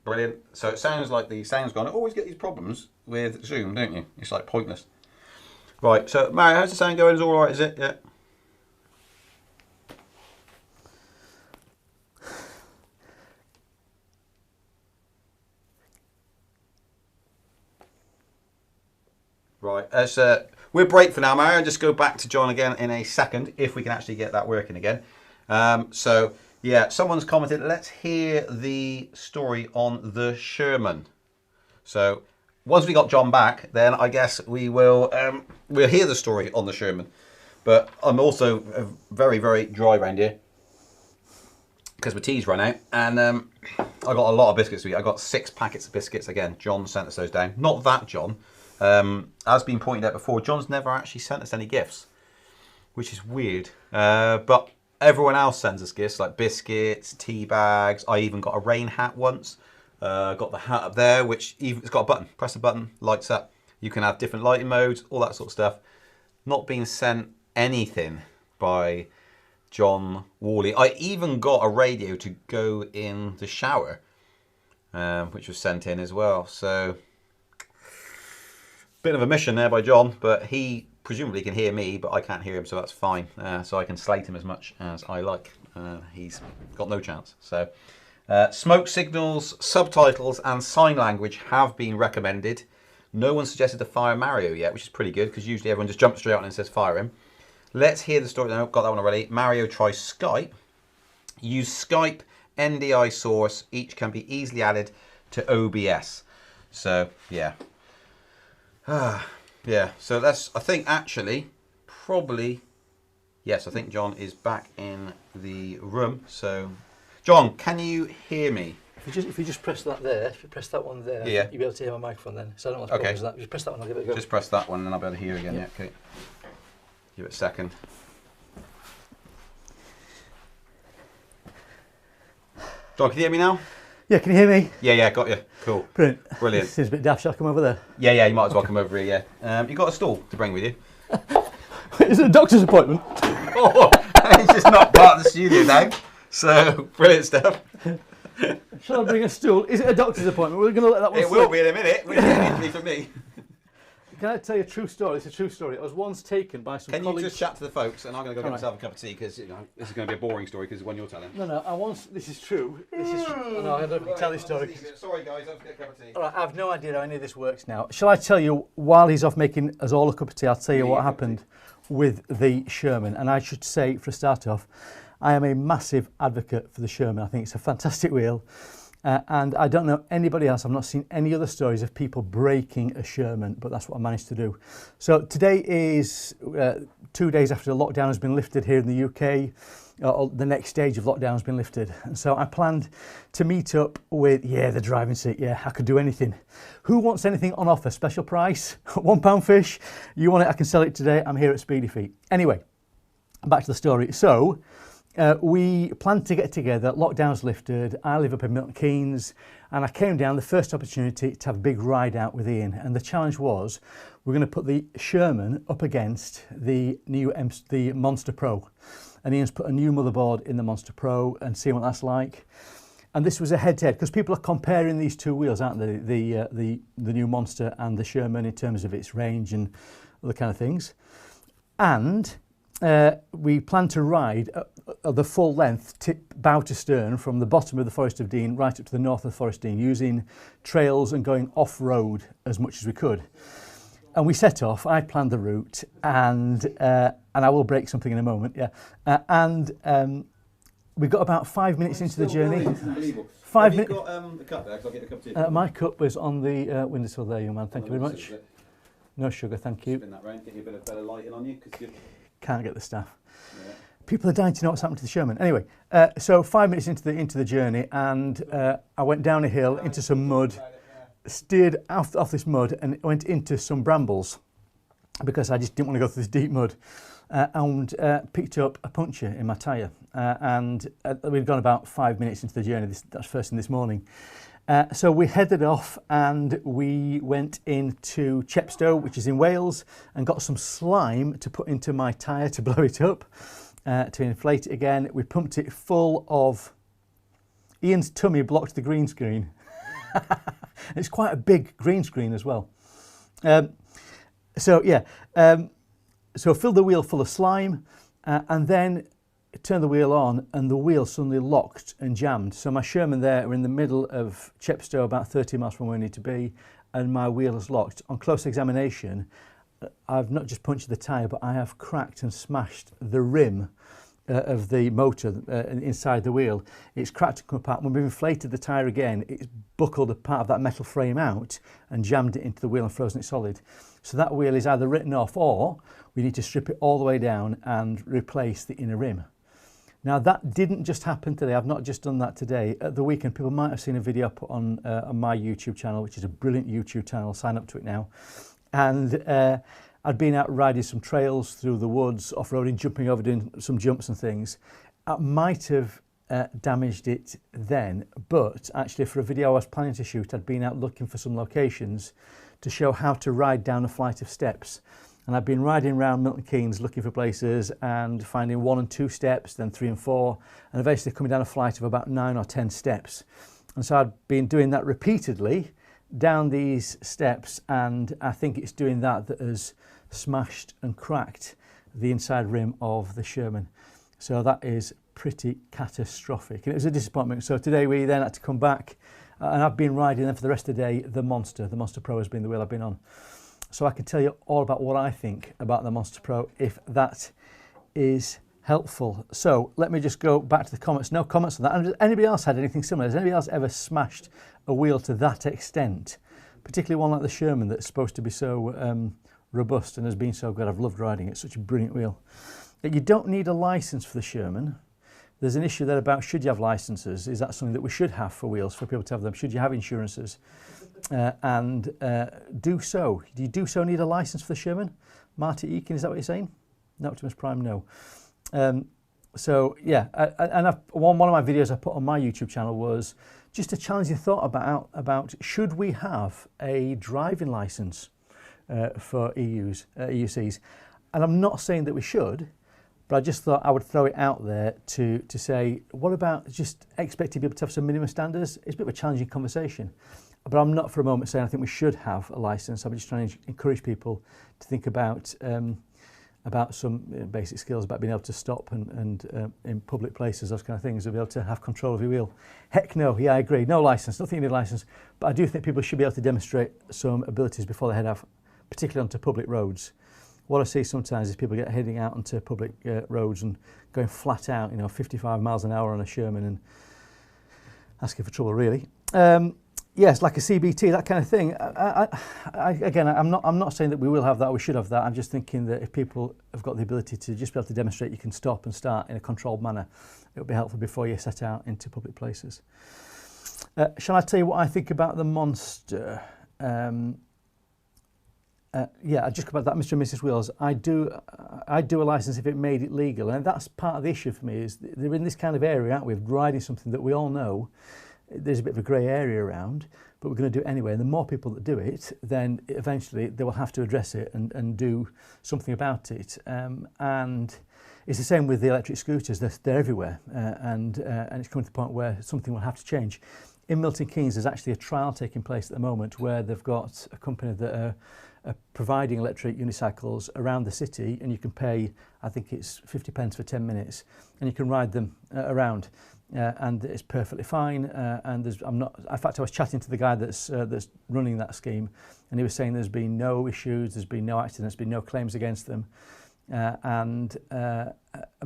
Speaker 1: Brilliant. So it sounds like the sound's gone. I always get these problems with Zoom, don't you? It's like pointless. Right, so Mario, how's the sound going? Is it all right, is it? Yeah. Right, we'll break for now, Mario, and just go back to John again in a second, if we can actually get that working again. So, yeah, someone's commented, let's hear the story on the Sherman. So, once we got John back, then I guess we will we'll hear the story on the Sherman. But I'm also very, very dry around here, because my tea's run out, and I got a lot of biscuits to eat. I got 6 packets of biscuits. Again, John sent us those down. Not that John. As been pointed out before, John's never actually sent us any gifts, which is weird. But everyone else sends us gifts like biscuits, tea bags. I even got a rain hat once. Got the hat up there, which it's got a button. Press the button, lights up. You can have different lighting modes, all that sort of stuff. Not being sent anything by John Worley. I even got a radio to go in the shower, which was sent in as well. So, bit of a mission there by John, but he presumably can hear me, but I can't hear him, so that's fine. So I can slate him as much as I like. He's got no chance. So, smoke signals, subtitles, and sign language have been recommended. No one suggested to fire Mario yet, which is pretty good, because usually everyone just jumps straight on and says fire him. Let's hear the story. No, got that one already. Mario tries Skype. Use Skype, NDI source. Each can be easily added to OBS. So, yeah. Yeah, so that's, I think actually, probably, yes, I think John is back in the room. So, John, can you hear me?
Speaker 5: If you just press that there, if you press that one there,
Speaker 1: yeah,
Speaker 5: you'll be able to hear my microphone then. So I don't know what's
Speaker 1: okay.
Speaker 5: that. Just press that one, I'll give it a go.
Speaker 1: Just press that one and I'll be able to hear again, yeah, okay. Give it a second. John, can you hear me now?
Speaker 5: Yeah, can you hear me?
Speaker 1: Yeah, got you. Cool.
Speaker 5: Brilliant.
Speaker 1: Brilliant.
Speaker 5: Seems a bit daft. Shall I come over there?
Speaker 1: Yeah, you might as well come over here, yeah. You got a stool to bring with you?
Speaker 5: Is it a doctor's appointment?
Speaker 1: Oh, he's just not part of the studio now. So, brilliant stuff.
Speaker 5: Shall I bring a stool? Is it a doctor's appointment? We're going to let that one
Speaker 1: It
Speaker 5: slip.
Speaker 1: will be in a minute. We're getting it for me.
Speaker 5: Can I tell you a true story? It's a true story. I was once taken by some
Speaker 1: Can you
Speaker 5: colleagues...
Speaker 1: just chat to the folks, and I'm going to go get
Speaker 5: All right.
Speaker 1: myself a cup of tea, because this is going to be a boring story, because it's one you're telling.
Speaker 5: No, I once... This is true. This is true. No, I don't tell this story.
Speaker 1: Sorry, guys, I have to get a cup of tea.
Speaker 5: All right, I have no idea how any of this works now. Shall I tell you, while he's off making us all a cup of tea, I'll tell you what happened with the Sherman. And I should say, for a start off, I am a massive advocate for the Sherman. I think it's a fantastic wheel. And I don't know anybody else, I've not seen any other stories of people breaking a Sherman, but that's what I managed to do. So today is 2 days after the lockdown has been lifted here in the UK. The next stage of lockdown has been lifted. And so I planned to meet up with, the driving seat. Yeah, I could do anything. Who wants anything on offer? Special price? £1 fish? You want it? I can sell it today. I'm here at Speedy Feet. Anyway, back to the story. So, we planned to get together, lockdown's lifted, I live up in Milton Keynes, and I came down the first opportunity to have a big ride out with Ian. And the challenge was, we're going to put the Sherman up against the Monster Pro. And Ian's put a new motherboard in the Monster Pro and seeing what that's like. And this was a head-to-head, because people are comparing these two wheels, aren't they? The new Monster and the Sherman in terms of its range and other kind of things. And we plan to ride the full length, bow to stern, from the bottom of the Forest of Dean right up to the north of the Forest of Dean, using trails and going off-road as much as we could. And we set off. I planned the route, and I will break something in a moment. We got about 5 minutes into the journey.
Speaker 1: Unbelievable.
Speaker 5: 5 minutes.
Speaker 1: Have you got the cup there? 'Cause I'll get a cup of tea.
Speaker 5: My cup was on the windowsill there, young man. Thank you very much. No sugar, thank you.
Speaker 1: Spin that round, get you a bit of better lighting on you.
Speaker 5: Can't get the staff.
Speaker 1: Yeah.
Speaker 5: People are dying to know what's happened to the Sherman. Anyway, so 5 minutes into the journey, and I went down a hill into some mud, steered off this mud, and went into some brambles because I just didn't want to go through this deep mud, and picked up a puncture in my tyre. And we'd gone about 5 minutes into the journey. That's first thing this morning. So we headed off and we went into Chepstow, which is in Wales, and got some slime to put into my tyre to blow it up, to inflate it again. We pumped it full of... Ian's tummy blocked the green screen. It's quite a big green screen as well. So filled the wheel full of slime, and then turned the wheel on, and the wheel suddenly locked and jammed. So my Sherman there, we're in the middle of Chepstow, about 30 miles from where we need to be, and my wheel is locked. On close examination, I've not just punctured the tyre, but I have cracked and smashed the rim of the motor inside the wheel. It's cracked and come apart. When we've inflated the tyre again, it's buckled a part of that metal frame out and jammed it into the wheel and frozen it solid. So that wheel is either written off, or we need to strip it all the way down and replace the inner rim. Now, that didn't just happen today. I've not just done that today. At the weekend, people might have seen a video put on my YouTube channel, which is a brilliant YouTube channel. Sign up to it now. And I'd been out riding some trails through the woods, off-roading, jumping over, doing some jumps and things. I might have damaged it then, but actually for a video I was planning to shoot, I'd been out looking for some locations to show how to ride down a flight of steps. And I've been riding around Milton Keynes looking for places and finding 1 and 2 steps, then 3 and 4, and eventually coming down a flight of about 9 or 10 steps. And so I'd been doing that repeatedly down these steps, and I think it's doing that has smashed and cracked the inside rim of the Sherman. So that is pretty catastrophic, and it was a disappointment. So today we then had to come back, and I've been riding then for the rest of the day the Monster Pro has been the wheel I've been on. So I can tell you all about what I think about the Monster Pro, if that is helpful. So let me just go back to the comments. No comments on that. And has anybody else had anything similar? Has anybody else ever smashed a wheel to that extent? Particularly one like the Sherman that's supposed to be so robust and has been so good. I've loved riding it. It's such a brilliant wheel. You don't need a licence for the Sherman. There's an issue there about should you have licences. Is that something that we should have for wheels, for people to have them? Should you have insurances? Do so. Do you do so need a licence for the Sherman? Marty Eakin, is that what you're saying? No, Optimus Prime, no. So yeah, one of my videos I put on my YouTube channel was just to challenge your thought about should we have a driving licence for EUCs? And I'm not saying that we should, But I just thought I would throw it out there to say, what about just expecting people to have some minimum standards? It's a bit of a challenging conversation. But I'm not for a moment saying I think we should have a licence. I'm just trying to encourage people to think about some basic skills about being able to stop and in public places, those kind of things, and be able to have control of your wheel. Heck no, yeah, I agree. No licence, nothing you need a licence. But I do think people should be able to demonstrate some abilities before they head off, particularly onto public roads. What I see sometimes is people heading out onto public roads and going flat out, 55 miles an hour on a Sherman and asking for trouble, really. Yes, like a CBT, that kind of thing. Again, I'm not saying that we will have that, or we should have that. I'm just thinking that if people have got the ability to just be able to demonstrate you can stop and start in a controlled manner, it would be helpful before you set out into public places. Shall I tell you what I think about the Monster? Yeah, I just come back to that, Mr. and Mrs. Wheels. I do a licence if it made it legal, and that's part of the issue for me. Is they're in this kind of area, aren't we, of riding something that we all know there's a bit of a grey area around, but we're going to do it anyway. And the more people that do it, then eventually they will have to address it and do something about it. And it's the same with the electric scooters. They're everywhere, and it's coming to the point where something will have to change. In Milton Keynes, there's actually a trial taking place at the moment where they've got a company that are providing electric unicycles around the city, and you can pay, I think it's 50 pence for 10 minutes, and you can ride them around. And it's perfectly fine. And in fact, I was chatting to the guy that's running that scheme, and he was saying there's been no issues, there's been no accidents, there's been no claims against them,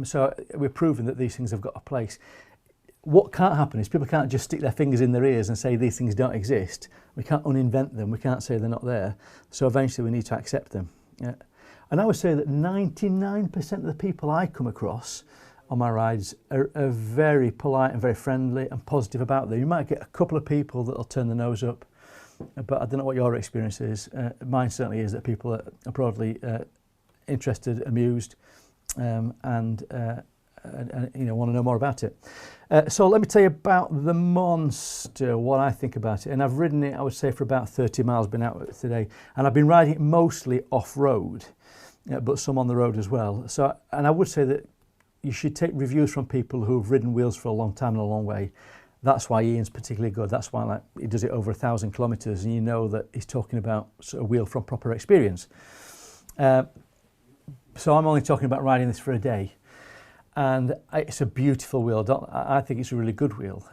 Speaker 5: so we're proving that these things have got a place. What can't happen is people can't just stick their fingers in their ears and say these things don't exist. We can't uninvent them. We can't say they're not there. So eventually we need to accept them. And I would say that 99% of the people I come across on my rides are very polite and very friendly and positive about them. You might get a couple of people that will turn the nose up, but I don't know what your experience is. Mine certainly is that people are broadly interested, amused, and want to know more about it. So let me tell you about the Monster, what I think about it. And I've ridden it, I would say, for about 30 miles, been out today, and I've been riding it mostly off-road, but some on the road as well. And I would say that you should take reviews from people who've ridden wheels for a long time and a long way. That's why Ian's particularly good. That's why he does it over 1,000 kilometres, and you know that he's talking about sort of wheel from proper experience. So I'm only talking about riding this for a day. And it's a beautiful wheel. I think it's a really good wheel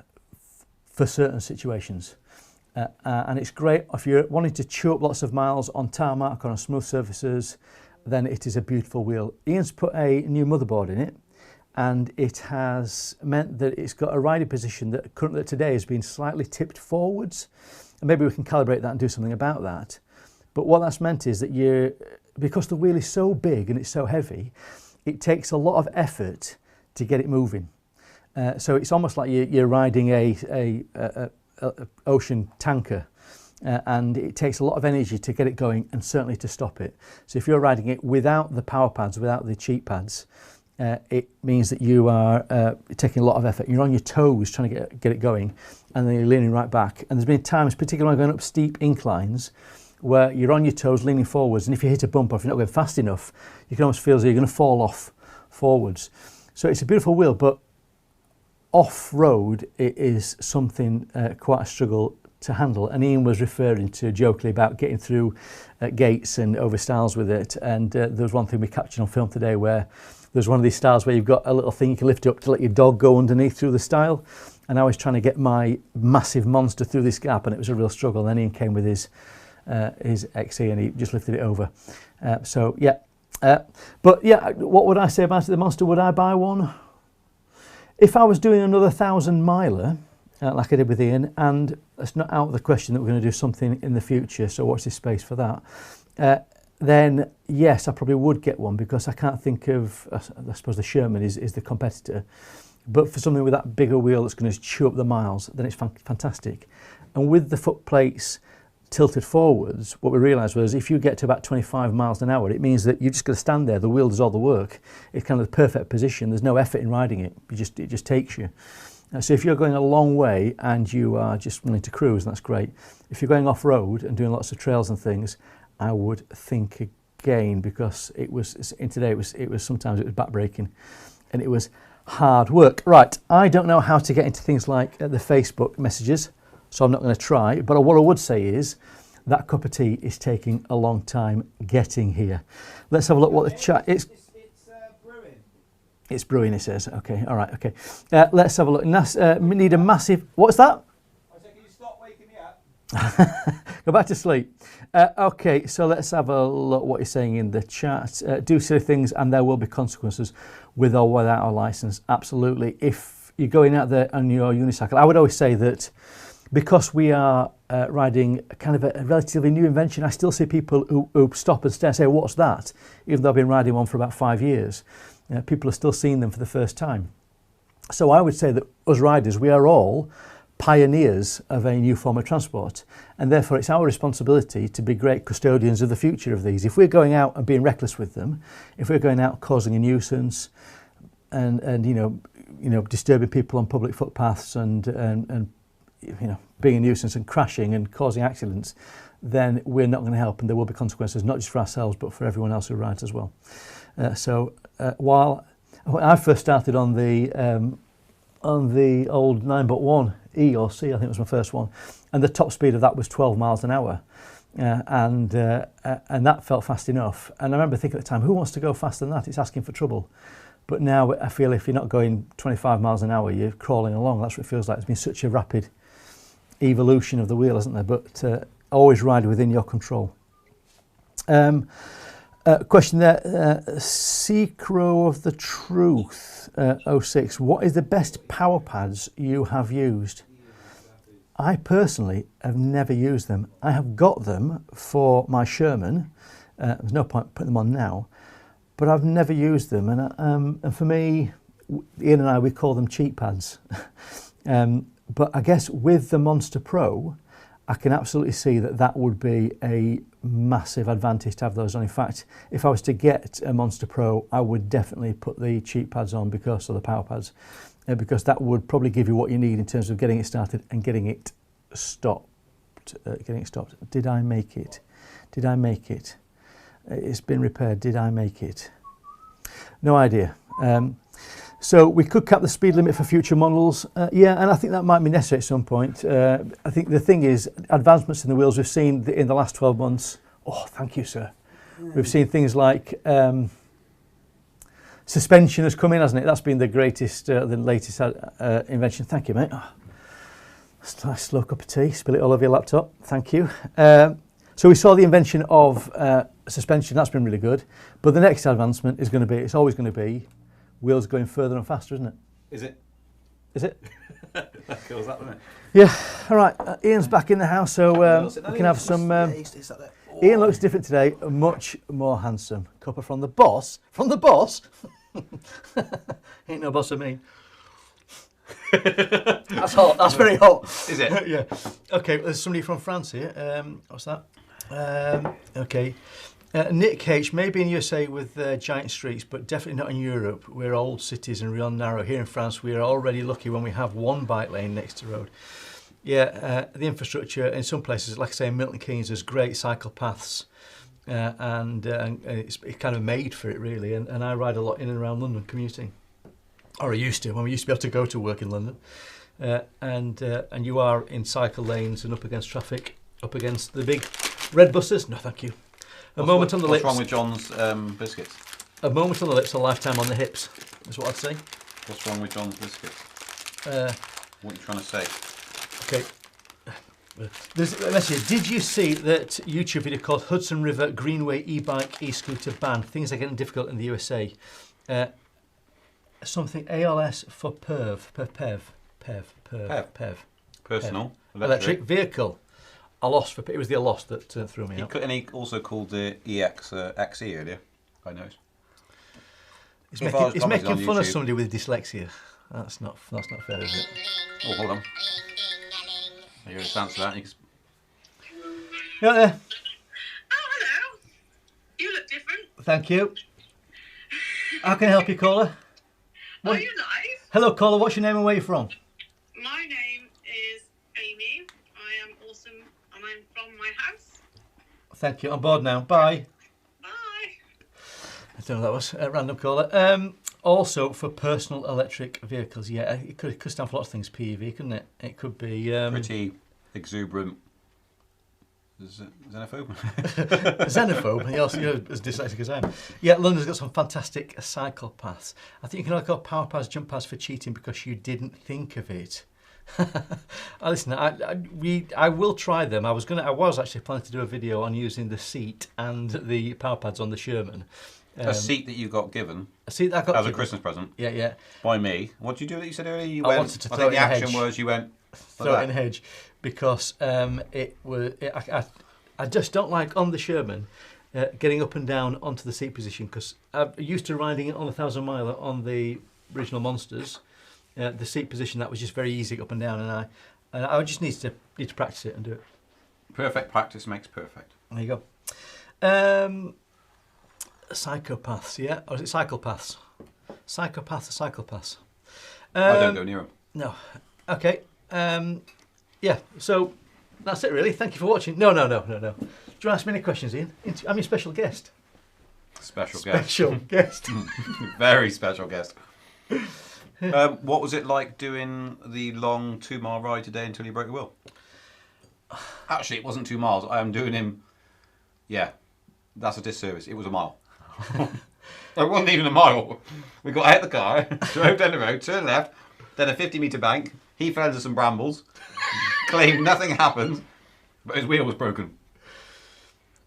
Speaker 5: for certain situations. And it's great if you're wanting to chew up lots of miles on tarmac or on smooth surfaces, then it is a beautiful wheel. Ian's put a new motherboard in it, and it has meant that it's got a riding position that currently today has been slightly tipped forwards. And maybe we can calibrate that and do something about that. But what that's meant is that because the wheel is so big and it's so heavy, it takes a lot of effort to get it moving. So it's almost like you're riding a ocean tanker, and it takes a lot of energy to get it going and certainly to stop it. So if you're riding it without the power pads, without the cheat pads, it means that you are taking a lot of effort. You're on your toes trying to get it going, and then you're leaning right back. And there's been times, particularly when going up steep inclines, where you're on your toes leaning forwards, and if you hit a bump or if you're not going fast enough, you can almost feel as though you're going to fall off forwards. So it's a beautiful wheel, but off-road it is something quite a struggle to handle. And Ian was referring to jokingly about getting through gates and over stiles with it, and there was one thing we captured on film today where there's one of these stiles where you've got a little thing you can lift up to let your dog go underneath through the stile, and I was trying to get my massive Monster through this gap, and it was a real struggle. And then Ian came with his XE and he just lifted it over. But yeah, what would I say about it, the Monster? Would I buy one? If I was doing another 1,000 miler, like I did with Ian, and it's not out of the question that we're going to do something in the future, so watch this space for that, then yes, I probably would get one, because I can't think of, I suppose the Sherman is the competitor, but for something with that bigger wheel that's going to chew up the miles, then it's fantastic. And with the foot plates tilted forwards, what we realised was if you get to about 25 miles an hour, it means that you're just going to stand there, the wheel does all the work. It's kind of the perfect position, there's no effort in riding it, it just takes you. So if you're going a long way and you are just willing to cruise, that's great. If you're going off-road and doing lots of trails and things, I would think again because it was in today. It was sometimes it was backbreaking, and it was hard work. Right, I don't know how to get into things like the Facebook messages, so I'm not going to try. But what I would say is that cup of tea is taking a long time getting here. Let's have a look what the chat is.
Speaker 1: Brewing.
Speaker 5: It's brewing, it says. Okay, all right, okay. Let's have a look. We need a massive. What's that?
Speaker 1: I said, can you stop waking me up?
Speaker 5: Go back to sleep. Okay, so let's have a look what you're saying in the chat. Do silly things and there will be consequences with or without a license. Absolutely. If you're going out there on your unicycle, I would always say that because we are riding kind of a relatively new invention, I still see people who stop and stare and say, what's that? Even though I've been riding one for about 5 years. People are still seeing them for the first time. So I would say that us riders, we are all pioneers of a new form of transport, and therefore it's our responsibility to be great custodians of the future of these. If we're going out and being reckless with them, if we're going out causing a nuisance and you know disturbing people on public footpaths and you know being a nuisance and crashing and causing accidents, then we're not going to help, and there will be consequences not just for ourselves but for everyone else who rides as well. While I first started on the old 9.1 EUC, I think it was my first one, and the top speed of that was 12 miles an hour, and that felt fast enough. And I remember thinking at the time, who wants to go faster than that? It's asking for trouble. But now I feel if you're not going 25 miles an hour, you're crawling along. That's what it feels like. It's been such a rapid evolution of the wheel, hasn't there? But always ride within your control. Question there, Secro of the Truth 06. What is the best power pads you have used? I personally have never used them. I have got them for my Sherman. There's no point putting them on now, but I've never used them. And for me, Ian and I, we call them cheap pads. But I guess with the Monster Pro, I can absolutely see that that would be a massive advantage to have those on. In fact, if I was to get a Monster Pro, I would definitely put the cheap pads on because of the power pads, because that would probably give you what you need in terms of getting it started and getting it stopped. Did I make it? Did I make it? It's been repaired. Did I make it? No idea. So we could cap the speed limit for future models. Yeah, and I think that might be necessary at some point. I think the thing is, advancements in the wheels we've seen in the last 12 months. Oh, thank you, sir. We've seen things like suspension has come in, hasn't it? That's been the greatest, the latest invention. Thank you, mate. Oh, that's a nice slow cup of tea. Spill it all over your laptop. Thank you. So we saw the invention of suspension. That's been really good. But the next advancement is going to be, it's always going to be, wheels going further and faster, isn't it?
Speaker 1: Is it?
Speaker 5: Is it?
Speaker 1: That kills that, doesn't it?
Speaker 5: Yeah. All right. Ian's back in the house, so we can have some. Ian looks different today, much more handsome. Cuppa from the boss. From the boss? Ain't no boss of me. That's hot. That's very hot.
Speaker 1: Is it?
Speaker 5: Yeah. Okay. There's somebody from France here. What's that? Okay. Nick H, maybe in USA with giant streets, but definitely not in Europe. We're old cities and real narrow. Here in France, we are already lucky when we have one bike lane next to the road. Yeah, the infrastructure in some places, like I say, in Milton Keynes, there's great cycle paths, and it's kind of made for it really. And I ride a lot in and around London commuting, or I used to when we used to be able to go to work in London. And you are in cycle lanes and up against traffic, up against the big red buses. No, thank you. A moment on the lips.
Speaker 1: What's wrong with John's biscuits?
Speaker 5: A moment on the lips, a lifetime on the hips, is what I'd say.
Speaker 1: What's wrong with John's biscuits? What are you trying to say?
Speaker 5: Okay. There's a message. Did you see that YouTube video called Hudson River Greenway e-bike e-scooter ban? Things are getting difficult in the USA. Something ALS for PEV.
Speaker 1: Personal.
Speaker 5: Electric vehicle. I lost for it was the lost that threw me out.
Speaker 1: And he also called the EX XE earlier. I know.
Speaker 5: He's making fun of somebody with dyslexia. That's not fair, is it?
Speaker 1: Oh, hold on. You just answer that.
Speaker 5: Yeah, there.
Speaker 6: Oh, hello. You look different.
Speaker 5: Thank you. How can I help you, caller?
Speaker 6: Are you live?
Speaker 5: Hello, caller. What's your name and where are you from?
Speaker 6: My name is Amy. I am awesome and I'm from my house.
Speaker 5: Thank you. I'm bored now. Bye.
Speaker 6: Bye.
Speaker 5: don't know what that was. A random caller. Also, for personal electric vehicles, yeah, it could stand for lots of things, PEV, couldn't it? It could be...
Speaker 1: Pretty exuberant. Xenophobe?
Speaker 5: Xenophobe, and also, as dyslexic as I am. Yeah, London's got some fantastic cycle paths. I think you can only call power paths, jump paths for cheating because you didn't think of it. Listen, I will try them. I was actually planning to do a video on using the seat and the power pads on the Sherman.
Speaker 1: A seat that you got given
Speaker 5: A seat that I got
Speaker 1: as a
Speaker 5: given.
Speaker 1: Christmas present
Speaker 5: Yeah.
Speaker 1: by me. What did you do that you said earlier? You
Speaker 5: I
Speaker 1: went,
Speaker 5: wanted to
Speaker 1: I
Speaker 5: throw
Speaker 1: think
Speaker 5: it
Speaker 1: the
Speaker 5: in the
Speaker 1: action
Speaker 5: hedge.
Speaker 1: was you went...
Speaker 5: Throw it in a hedge because I just don't like on the Sherman getting up and down onto the seat position because I'm used to riding it on 1,000 mile on the original Monsters. The seat position, that was just very easy up and down, and I just need to practice it and do it.
Speaker 1: Perfect practice makes perfect.
Speaker 5: There you go. Psychopaths, yeah, or is it psychopaths? Psychopaths.
Speaker 1: I don't go near them.
Speaker 5: No. Okay. Yeah. So that's it, really. Thank you for watching. No. Do you want to ask me any questions, Ian? I'm your special guest.
Speaker 1: Special guest.
Speaker 5: Special guest.
Speaker 1: Very special guest. What was it like doing the long 2-mile ride today until you broke your wheel? Actually, it wasn't 2 miles. I am doing him... Yeah, that's a disservice. It was a mile. It wasn't even a mile. We got out of the car, drove down the road, turned left, then a 50-metre bank. He fell into some brambles, claimed nothing happened, but his wheel was broken.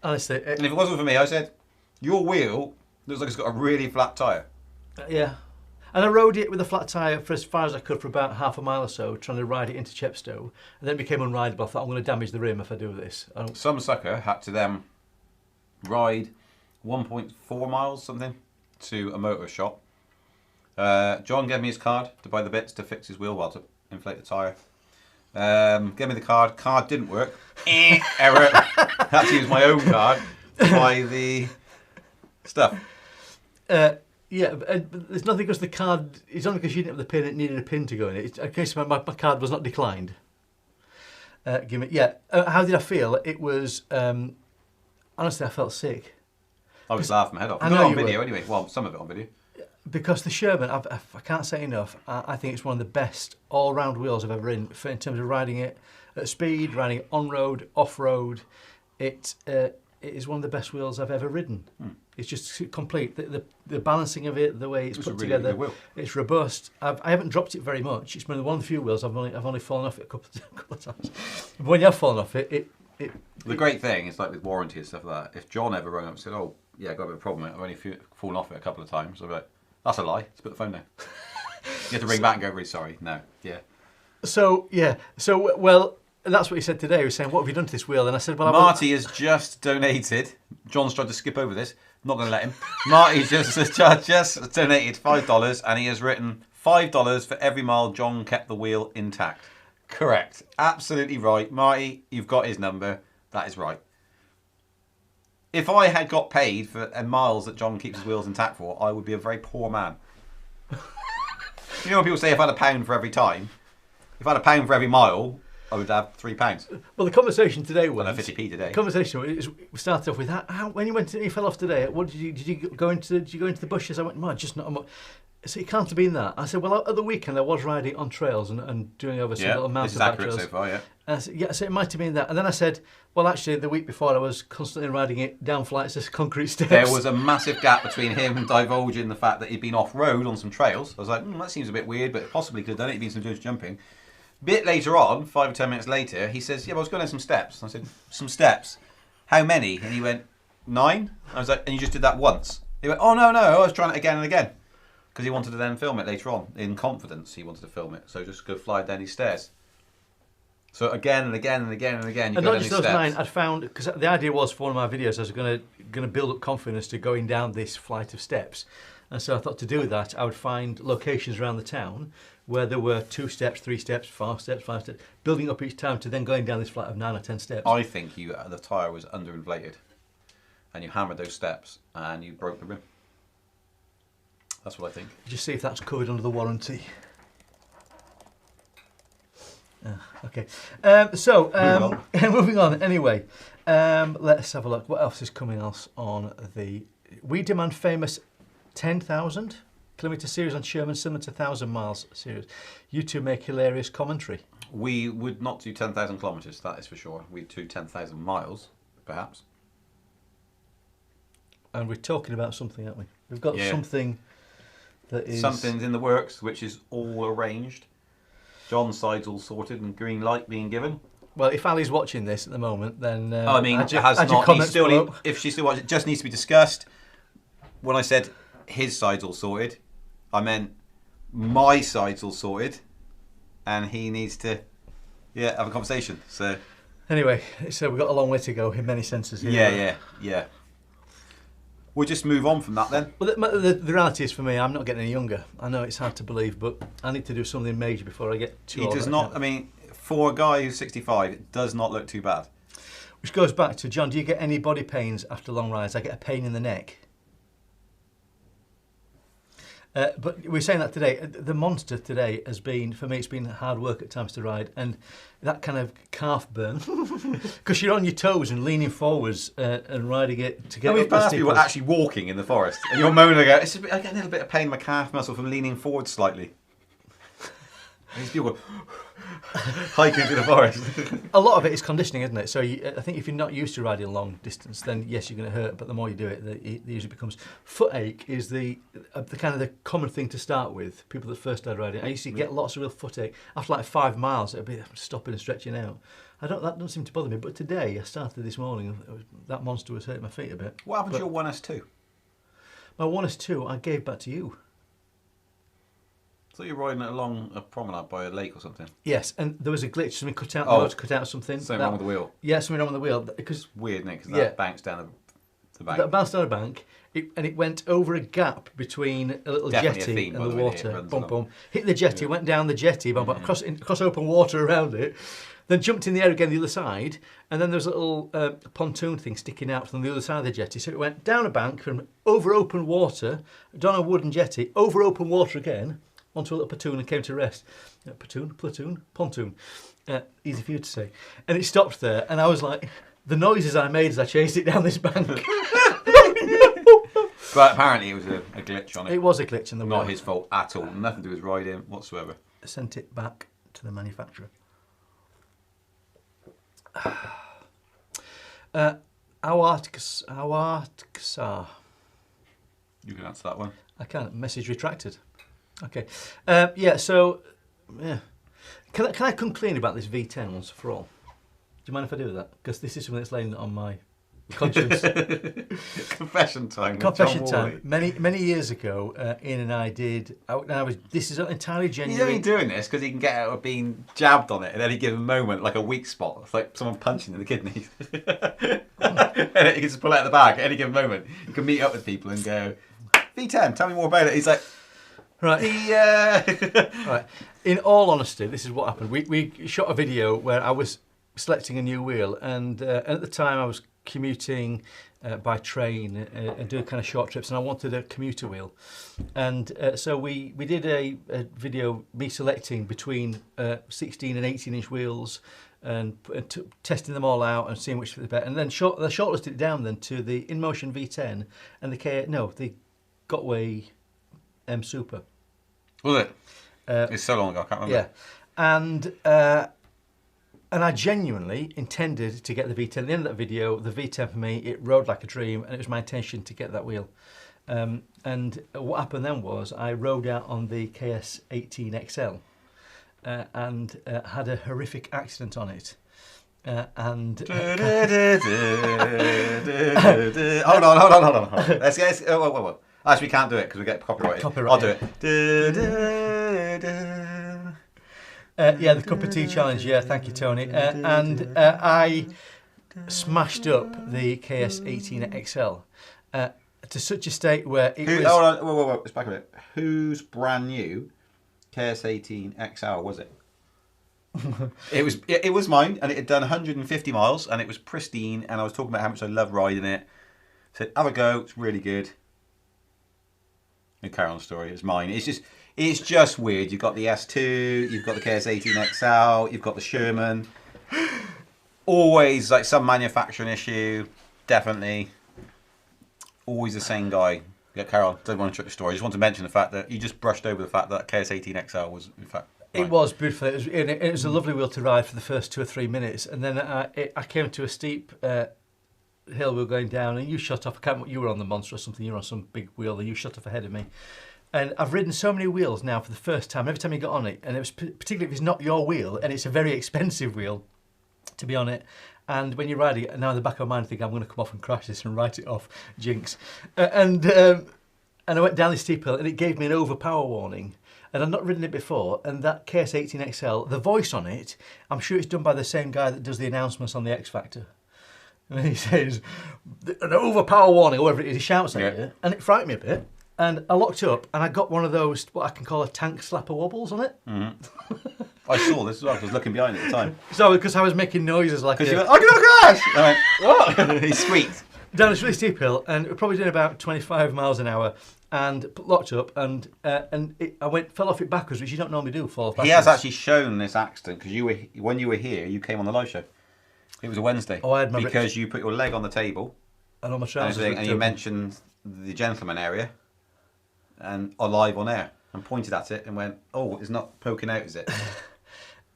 Speaker 5: Honestly.
Speaker 1: And if it wasn't for me, I said, your wheel looks like it's got a really flat tyre.
Speaker 5: Yeah. And I rode it with a flat tyre for as far as I could for about half a mile or so, trying to ride it into Chepstow. And then it became unrideable. I thought, I'm going to damage the rim if I do this.
Speaker 1: Some sucker had to then ride 1.4 miles, something, to a motor shop. John gave me his card to buy the bits to fix his wheel, well, to inflate the tyre. Gave me the card. Card didn't work. Error. Had to use my own card to buy the stuff.
Speaker 5: Yeah, but there's nothing because the card... It's only because you didn't have the pin, it needed a pin to go in it. It's, in case my card was not declined. How did I feel? It was... honestly, I felt sick.
Speaker 1: I was laughing my head off.
Speaker 5: I
Speaker 1: Got it
Speaker 5: know
Speaker 1: on
Speaker 5: you
Speaker 1: video
Speaker 5: were.
Speaker 1: anyway. Well, some of it on video.
Speaker 5: Because the Sherman, I can't say enough, I think it's one of the best all-round wheels I've ever ridden in terms of riding it at speed, riding it on-road, off-road. It is one of the best wheels I've ever ridden. It's just complete. The balancing of it, the way it's put together,
Speaker 1: good wheel.
Speaker 5: it's robust. I haven't dropped it very much. It's one of the few wheels I've only fallen off it a couple of times. But when you have fallen off it,
Speaker 1: The great thing is, like with warranty and stuff like that, if John ever rang up and said, oh, yeah, I've got a bit of a problem with it, I've only fallen off it a couple of times, I'd be like, that's a lie, let's put the phone down. You have to ring back and go, really sorry. No, yeah.
Speaker 5: So well, that's what he said today. He was saying, what have you done to this wheel? And I said, well,
Speaker 1: Marty has just donated. John's tried to skip over this. Not going to let him. Marty just donated $5, and he has written $5 for every mile John kept the wheel intact. Correct. Absolutely right. Marty, you've got his number. That is right. If I had got paid for miles that John keeps his wheels intact for, I would be a very poor man. You know when people say if I had £1 for every time? If I had £1 for every mile, I would have £3.
Speaker 5: Well, the conversation today was...
Speaker 1: Well, no, 50p today.
Speaker 5: The conversation we started off with, how when you fell off today, what did you go into the bushes? I went, no, just not... So it can't have been that. I said, well, at the weekend I was riding on trails and doing over some little mountain bike trails.
Speaker 1: This is accurate so far, yeah.
Speaker 5: And I said, yeah, so it might have been that. And then I said, well, actually, the week before I was constantly riding it down flights of concrete steps.
Speaker 1: There was a massive gap between him divulging the fact that he'd been off-road on some trails. I was like, that seems a bit weird, but possibly could have done it. He'd been some doing jumping. Bit later on, 5 or 10 minutes later, he says, yeah, well, I was going down some steps. I said, some steps? How many? And he went, 9? I was like, and you just did that once? He went, oh, no, I was trying it again and again. Because he wanted to then film it later on. In confidence, he wanted to film it. So just go fly down these stairs. So again and again and again and again, you
Speaker 5: and
Speaker 1: go
Speaker 5: not
Speaker 1: down
Speaker 5: just
Speaker 1: these
Speaker 5: those
Speaker 1: steps.
Speaker 5: 9, I'd found, because the idea was for one of my videos, I was going to build up confidence to going down this flight of steps. And so I thought to do that, I would find locations around the town where there were 2 steps, 3 steps, 4 steps, 5 steps, building up each time to then going down this flight of 9 or 10 steps.
Speaker 1: I think the tyre was underinflated. And you hammered those steps and you broke the rim. That's what I think.
Speaker 5: Just see if that's covered under the warranty. Okay. Moving on. Anyway, let's have a look. What else is coming else on the We demand famous 10,000 kilometre series on Sherman, similar to 1,000 miles series. You two make hilarious commentary.
Speaker 1: We would not do 10,000 kilometres, that is for sure. We'd do 10,000 miles, perhaps.
Speaker 5: And we're talking about something, aren't we? We've got something that is...
Speaker 1: Something's in the works, which is all arranged. John's side's all sorted and green light being given.
Speaker 5: Well, if Ali's watching this at the moment, then...
Speaker 1: I mean,
Speaker 5: add
Speaker 1: it has
Speaker 5: your
Speaker 1: not...
Speaker 5: comments below.
Speaker 1: If she still watches, it just needs to be discussed. When I said his side's all sorted, I meant my side's all sorted, and he needs to, have a conversation. So
Speaker 5: anyway, so we've got a long way to go in many senses here.
Speaker 1: Yeah. We'll just move on from that then.
Speaker 5: Well, the reality is for me, I'm not getting any younger. I know it's hard to believe, but I need to do something major before I get too old.
Speaker 1: He does not. I mean, for a guy who's 65, it does not look too bad.
Speaker 5: Which goes back to John. Do you get any body pains after long rides? I get a pain in the neck. But we were saying that today. The monster today has been, for me, it's been hard work at times to ride, and that kind of calf burn, because you're on your toes and leaning forwards and riding it to get.
Speaker 1: And we've passed people actually walking in the forest, and you're moaning about, I get a little bit of pain in my calf muscle from leaning forward slightly. And these people hiking through the forest.
Speaker 5: A lot of it is conditioning, isn't it? So I think if you're not used to riding a long distance, then yes, you're going to hurt. But the more you do it, it usually becomes. Foot ache is the kind of the common thing to start with. People that first started riding, I used to get lots of real foot ache after like 5 miles. It'd be stopping and stretching out. That doesn't seem to bother me. But today, I started this morning. That monster was hurting my feet a bit.
Speaker 1: What happened to your 1S2?
Speaker 5: My 1S2, I gave back to you.
Speaker 1: I thought you were riding it along a promenade by a lake or something.
Speaker 5: Yes, and there was a glitch. Something cut out. The motor cut out something.
Speaker 1: Something wrong with the wheel.
Speaker 5: Yeah, something wrong with the wheel. Because
Speaker 1: weird, isn't it? Because that bounced down the bank.
Speaker 5: That bounced down a bank, and it went over a gap between a little jetty and the water. Boom, boom. Hit the jetty, went down the jetty, across open water around it. Then jumped in the air again the other side, and then there was a little pontoon thing sticking out from the other side of the jetty. So it went down a bank from over open water, down a wooden jetty, over open water again, onto a little platoon and came to rest. Pontoon. Easy for you to say. And it stopped there, and I was like, the noises I made as I chased it down this bank.
Speaker 1: But apparently it was a glitch on it.
Speaker 5: It was a glitch in the wheel.
Speaker 1: Not his fault at all. Nothing to do with riding whatsoever.
Speaker 5: I sent it back to the manufacturer. Awatksa.
Speaker 1: You can answer that one.
Speaker 5: I can't. Message retracted. Okay. So can I come clean about this V10 once for all? Do you mind if I do that? Because this is something that's laying on my conscience.
Speaker 1: Confession time.
Speaker 5: Confession time. Many years ago, Ian and I did. This is entirely genuine.
Speaker 1: He's only doing this because he can get out of being jabbed on it at any given moment, like a weak spot. It's like someone punching in the kidneys. And he can just pull out the bag at any given moment. You can meet up with people and go, V10, tell me more about it. He's like,
Speaker 5: right. Right. In all honesty, this is what happened. We shot a video where I was selecting a new wheel, and at the time I was commuting by train and doing kind of short trips, and I wanted a commuter wheel. And so we did a video, me selecting between 16 and 18-inch wheels and testing them all out and seeing which fit the better. And then shortlisted it down then to the InMotion V10 and the Gotway M Super.
Speaker 1: Was it? It's so long ago, I can't remember.
Speaker 5: Yeah. And I genuinely intended to get the V10. At the end of that video, the V10 for me, it rode like a dream, and it was my intention to get that wheel. And what happened then was I rode out on the KS18XL and had a horrific accident on it. Hold
Speaker 1: on. Let's get. Whoa. Actually, we can't do it because we get copyrighted. I'll do it.
Speaker 5: The cup of tea challenge. Yeah, thank you, Tony. I smashed up the KS18XL to such a state where it was.
Speaker 1: Hold on, whoa. Let's back a bit. Whose brand new KS18XL was it? It was mine, and it had done 150 miles, and it was pristine. And I was talking about how much I love riding it. Said, have a go. It's really good. And carry on the story. It's mine. It's just weird. You've got the S2, you've got the KS18XL, you've got the Sherman. Always like some manufacturing issue, definitely. always the same guy. Yeah, Carol, don't want to trick the story. I just want to mention the fact that you just brushed over the fact that KS18 XL was, in fact, right.
Speaker 5: It was beautiful. It was a lovely wheel to ride for the first 2 or 3 minutes, and then I came to a steep hill we were going down, and you shot off. I can't remember, you were on the Monster or something. You were on some big wheel, and you shot off ahead of me. And I've ridden so many wheels now for the first time. Every time you got on it, and it was particularly if it's not your wheel, and it's a very expensive wheel to be on it. And when you ride it, now in the back of my mind, I think I'm going to come off and crash this and write it off, jinx. And I went down this steep hill, and it gave me an overpower warning. And I'd not ridden it before, and that KS18XL, the voice on it, I'm sure it's done by the same guy that does the announcements on the X Factor. And he says, an overpower warning, or whatever it is, he shouts at you, and it frightened me a bit. And I locked up, and I got one of those, what I can call a tank slapper wobbles on it.
Speaker 1: Mm-hmm. I saw this as well, I was looking behind at the time.
Speaker 5: So, because I was making noises like
Speaker 1: Because you went, I'm going to crash! I went, what? He squeaked.
Speaker 5: Down this really steep hill, and we're probably doing about 25 miles an hour, and locked up, and I fell off it backwards, which you don't normally do, fall off backwards.
Speaker 1: He has actually shown this accident, because when you were here, you came on the live show. It was a Wednesday.
Speaker 5: Oh, I had my
Speaker 1: because you put your leg on the table.
Speaker 5: And on my trousers.
Speaker 1: And you mentioned the gentleman area. And live on air, and pointed at it and went, "Oh, it's not poking out, is it?"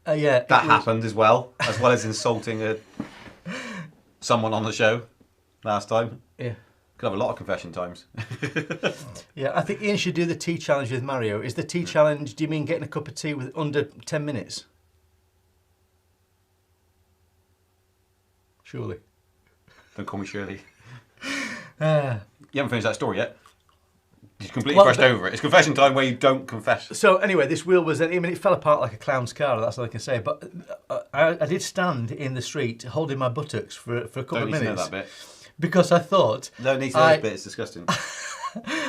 Speaker 5: Yeah,
Speaker 1: that happened as well as insulting someone on the show last time.
Speaker 5: Yeah,
Speaker 1: could have a lot of confession times.
Speaker 5: Yeah, I think Ian should do the tea challenge with Mario. Is the tea challenge? Do you mean getting a cup of tea with under 10 minutes? Surely.
Speaker 1: Don't call me Shirley. You haven't finished that story yat. You've completely brushed over it. It's confession time where you don't confess.
Speaker 5: So anyway, this wheel was, it fell apart like a clown's car, that's all I can say. But I did stand in the street holding my buttocks for a couple of minutes.
Speaker 1: Don't need to know that bit.
Speaker 5: Because I thought...
Speaker 1: Don't need to know this bit, it's disgusting.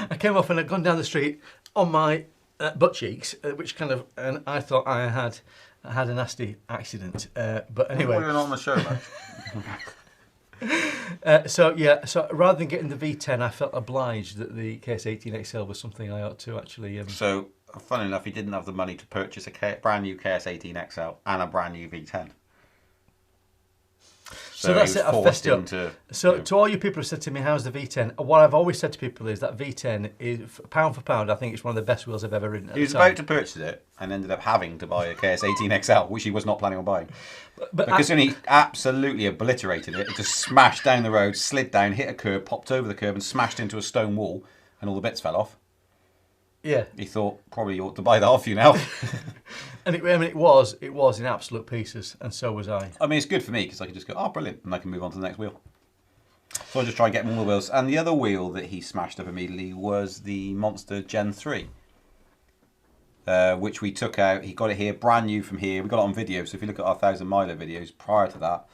Speaker 5: I came off and I'd gone down the street on my butt cheeks, and I thought I had a nasty accident. But anyway...
Speaker 1: What are you on the show about?
Speaker 5: So rather than getting the V10, I felt obliged that the KS18XL was something I ought to actually...
Speaker 1: So, funny enough, he didn't have the money to purchase a brand new KS18XL and a brand new V10.
Speaker 5: So that's it, I've fessed up. To all you people who said to me, how's the V10? What I've always said to people is that V10 is, pound for pound, I think it's one of the best wheels I've ever ridden.
Speaker 1: He was about to purchase it and ended up having to buy a KS18XL, which he was not planning on buying. Because when he absolutely obliterated it, it just smashed down the road, slid down, hit a curb, popped over the curb and smashed into a stone wall and all the bits fell off.
Speaker 5: Yeah.
Speaker 1: He thought, probably you ought to buy that off you now.
Speaker 5: And it was in absolute pieces, and so was I.
Speaker 1: I mean, it's good for me because I can just go, oh, brilliant, and I can move on to the next wheel. So I'll just try and get more wheels. And the other wheel that he smashed up immediately was the Monster Gen 3, which we took out. He got it here, brand new from here. We got it on video, so if you look at our 1,000 miler videos prior to that,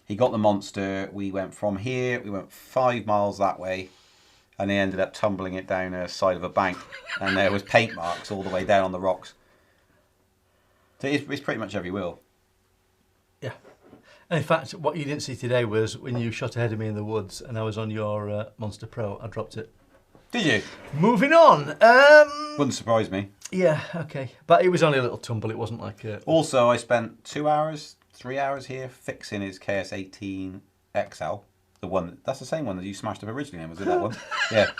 Speaker 1: he got the Monster. We went from here, we went 5 miles that way, and he ended up tumbling it down the side of a bank. And there was paint marks all the way down on the rocks. So it's pretty much every wheel.
Speaker 5: Yeah. And in fact, what you didn't see today was when you shot ahead of me in the woods and I was on your Monster Pro, I dropped it.
Speaker 1: Did you?
Speaker 5: Moving on.
Speaker 1: Wouldn't surprise me.
Speaker 5: Yeah, okay. But it was only a little tumble. It wasn't like a...
Speaker 1: Also, I spent 2 hours, 3 hours here fixing his KS18 XL. The one, that's the same one that you smashed up originally, was it that one? Yeah.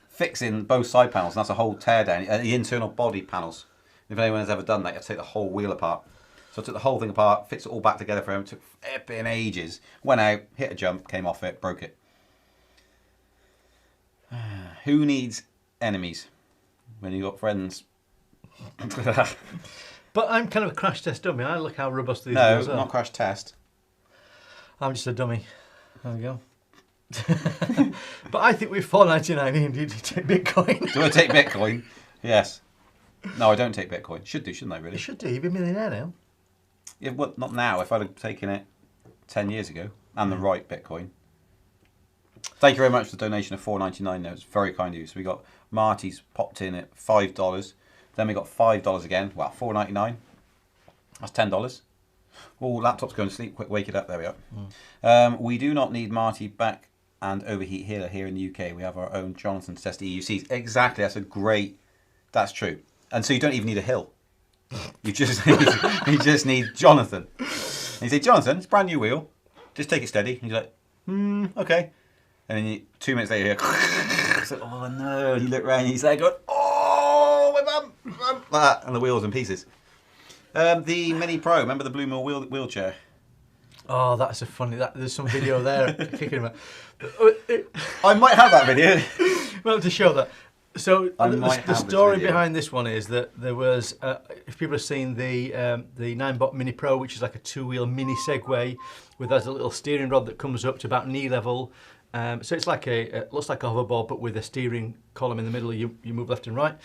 Speaker 1: Fixing both side panels, and that's a whole tear down. The internal body panels. If anyone has ever done that, you have to take the whole wheel apart. So I took the whole thing apart, fixed it all back together for him. It took flipping ages. Went out, hit a jump, came off it, broke it. Who needs enemies when you got friends?
Speaker 5: But I'm kind of a crash test dummy. I look how robust these
Speaker 1: No,
Speaker 5: wheels are.
Speaker 1: not crash test.
Speaker 5: I'm just a dummy. There we go. But I think with $4.99, Ian, do you take Bitcoin?
Speaker 1: Do I take Bitcoin? Yes. No, I don't take Bitcoin. Should do, shouldn't I, really?
Speaker 5: You should do. You'd be a millionaire now.
Speaker 1: Yeah, well, not now. If I'd have taken it 10 years ago and the right Bitcoin. Thank you very much for the donation of $4.99 there. It's very kind of you. So we got Marty's popped in at $5. Then we got $5 again. Well, $4.99. That's $10. Oh, laptop's going to sleep. Quick, wake it up. There we are. We do not need Marty back and overheat here in the UK. We have our own Jonathan to test EUCs. Exactly. That's a great... That's true. And so you don't even need a hill. You just need Jonathan. And you say, Jonathan, it's a brand new wheel. Just take it steady. And he's like, okay. And then 2 minutes later, He's like, oh no. And you look round and he's like, going, oh, my bum, like that. And the wheel's in pieces. The Mini Pro, remember the Blue Mill wheelchair?
Speaker 5: Oh, that's a funny. There's some video there kicking him out.
Speaker 1: I might have that video.
Speaker 5: Well, to show that. So the story
Speaker 1: video.
Speaker 5: behind this one is that there was, if people have seen the 9-bot Mini Pro, which is like a 2-wheel mini Segway, with has a little steering rod that comes up to about knee level. So it's like it looks like a hoverboard, but with a steering column in the middle. You move left and right.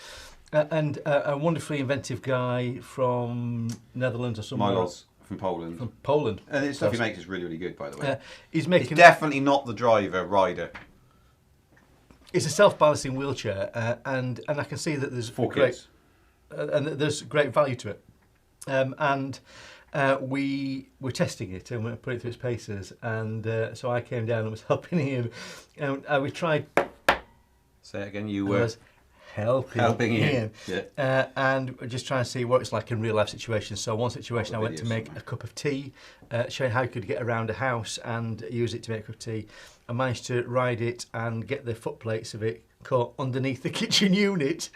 Speaker 5: And a wonderfully inventive guy from Netherlands or somewhere.
Speaker 1: Milos from Poland.
Speaker 5: From Poland.
Speaker 1: And the stuff he makes is really, really good, by the way.
Speaker 5: He's making.
Speaker 1: It's definitely not the rider.
Speaker 5: It's a self-balancing wheelchair, and I can see that there's there's great value to it. We were testing it and we put it through its paces, and so I came down and was helping him, and we tried.
Speaker 1: Say it again. You were
Speaker 5: helping him.
Speaker 1: Yeah.
Speaker 5: And we're just trying to see what it's like in real life situations. So one situation I went to make a cup of tea, showing how you could get around a house and use it to make a cup of tea. I managed to ride it and get the foot plates of it caught underneath the kitchen unit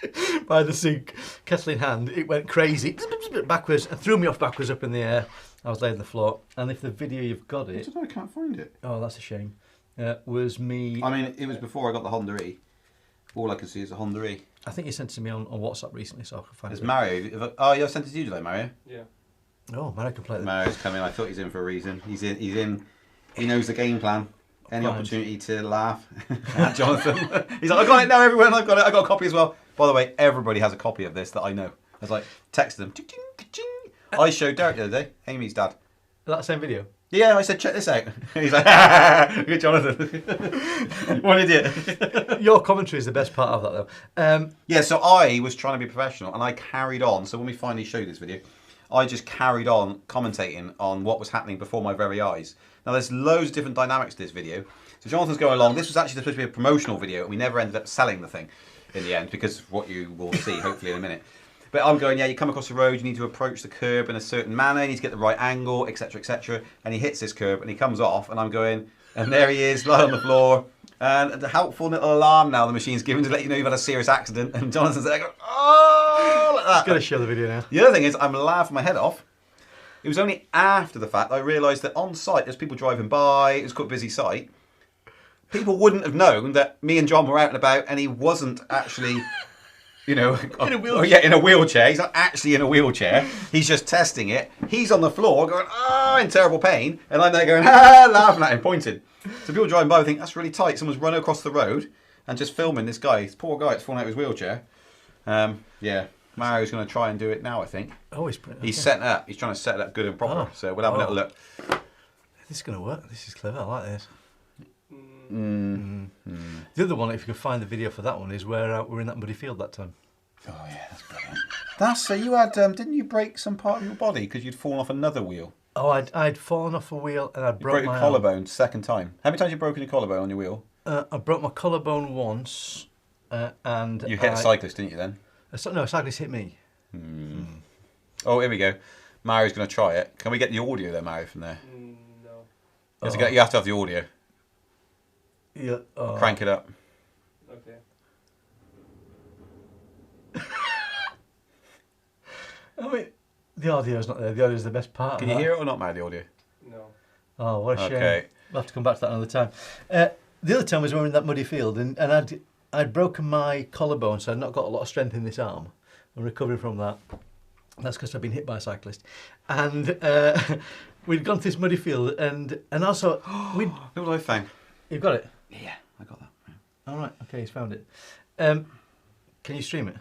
Speaker 5: by the sink, kettle in hand. It went crazy, backwards, and threw me off backwards up in the air. I was laying on the floor. And if the video you've got it...
Speaker 1: I can't find it.
Speaker 5: Oh, that's a shame. Was me...
Speaker 1: I mean, it was before I got the Honda E. All I can see is a Honda E.
Speaker 5: I think you sent it to me on WhatsApp recently, so I can find it.
Speaker 1: There's Mario. Oh, you sent it to you today, Mario?
Speaker 2: Yeah.
Speaker 5: Oh, Mario can play that.
Speaker 1: Mario's coming. I thought he's in for a reason. He's in. He knows the game plan. Any opportunity to laugh at Jonathan. He's like, I got it now, everyone. I've got it. I got a copy as well. By the way, everybody has a copy of this that I know. I was like, text them. Ching, ching, ching. I showed Derek the other day, Amy's dad.
Speaker 5: That same video?
Speaker 1: Yeah, I said, check this out. He's like, good Jonathan. What an idiot.
Speaker 5: Your commentary is the best part of that, though.
Speaker 1: Yeah, so I was trying to be professional, and I carried on. So when we finally showed this video, I just carried on commentating on what was happening before my very eyes. Now, there's loads of different dynamics to this video. So Jonathan's going along. This was actually supposed to be a promotional video, and we never ended up selling the thing in the end, because of what you will see, hopefully, in a minute. But I'm going, yeah, you come across the road, you need to approach the curb in a certain manner, you need to get the right angle, etc., etc. And he hits this curb, and he comes off, and I'm going, and there he is, lying on the floor. And the helpful little alarm now the machine's given to let you know you've had a serious accident. And Jonathan's there going, oh, like that.
Speaker 5: I've got to show the video now.
Speaker 1: The other thing is, I'm laughing my head off. It was only after the fact that I realised that on site, there's people driving by, it was quite a busy site. People wouldn't have known that me and John were out and about, and he wasn't actually... You know,
Speaker 5: in a wheelchair.
Speaker 1: Oh, yeah, in a wheelchair. He's not actually in a wheelchair. He's just testing it. He's on the floor going, oh, in terrible pain. And I'm there going, ah, laughing at him, pointing. So people driving by would think, that's really tight. Someone's run across the road and just filming this guy. This poor guy that's fallen out of his wheelchair. Yeah, Mario's going to try and do it now, I think.
Speaker 5: Oh, he's pretty...
Speaker 1: He's setting it up. He's trying to set it up good and proper. So we'll have a little look.
Speaker 5: This is going to work. This is clever. I like this. The other one, if you can find the video for that one, is where we're in that muddy field that time.
Speaker 1: Oh yeah, that's brilliant. That's so you had didn't you break some part of your body because you'd fallen off another wheel?
Speaker 5: Oh, I'd fallen off a wheel and I broke my
Speaker 1: collarbone second time. How many times have you broken your collarbone on your wheel?
Speaker 5: I broke my collarbone once, and
Speaker 1: you hit a cyclist, didn't you? Then
Speaker 5: no, a cyclist hit me.
Speaker 1: Oh, here we go. Mario's going to try it. Can we get the audio there, Mario, from there?
Speaker 2: No.
Speaker 1: You have to have the audio.
Speaker 5: Yeah.
Speaker 1: Crank it up.
Speaker 2: Okay.
Speaker 5: I mean, the audio's not there. The audio's the best part.
Speaker 1: Can you hear it or not, Mario, the audio?
Speaker 2: No.
Speaker 5: Oh, what a shame.
Speaker 1: Okay.
Speaker 5: We'll have to come back to that another time. The other time was when we were in that muddy field, and I'd broken my collarbone, so I'd not got a lot of strength in this arm. I'm recovering from that. That's because I've been hit by a cyclist. And we'd gone to this muddy field, and also...
Speaker 1: Look what I found.
Speaker 5: You've got it?
Speaker 1: Yeah, I got that.
Speaker 5: All right, okay, he's found it. Can you stream it?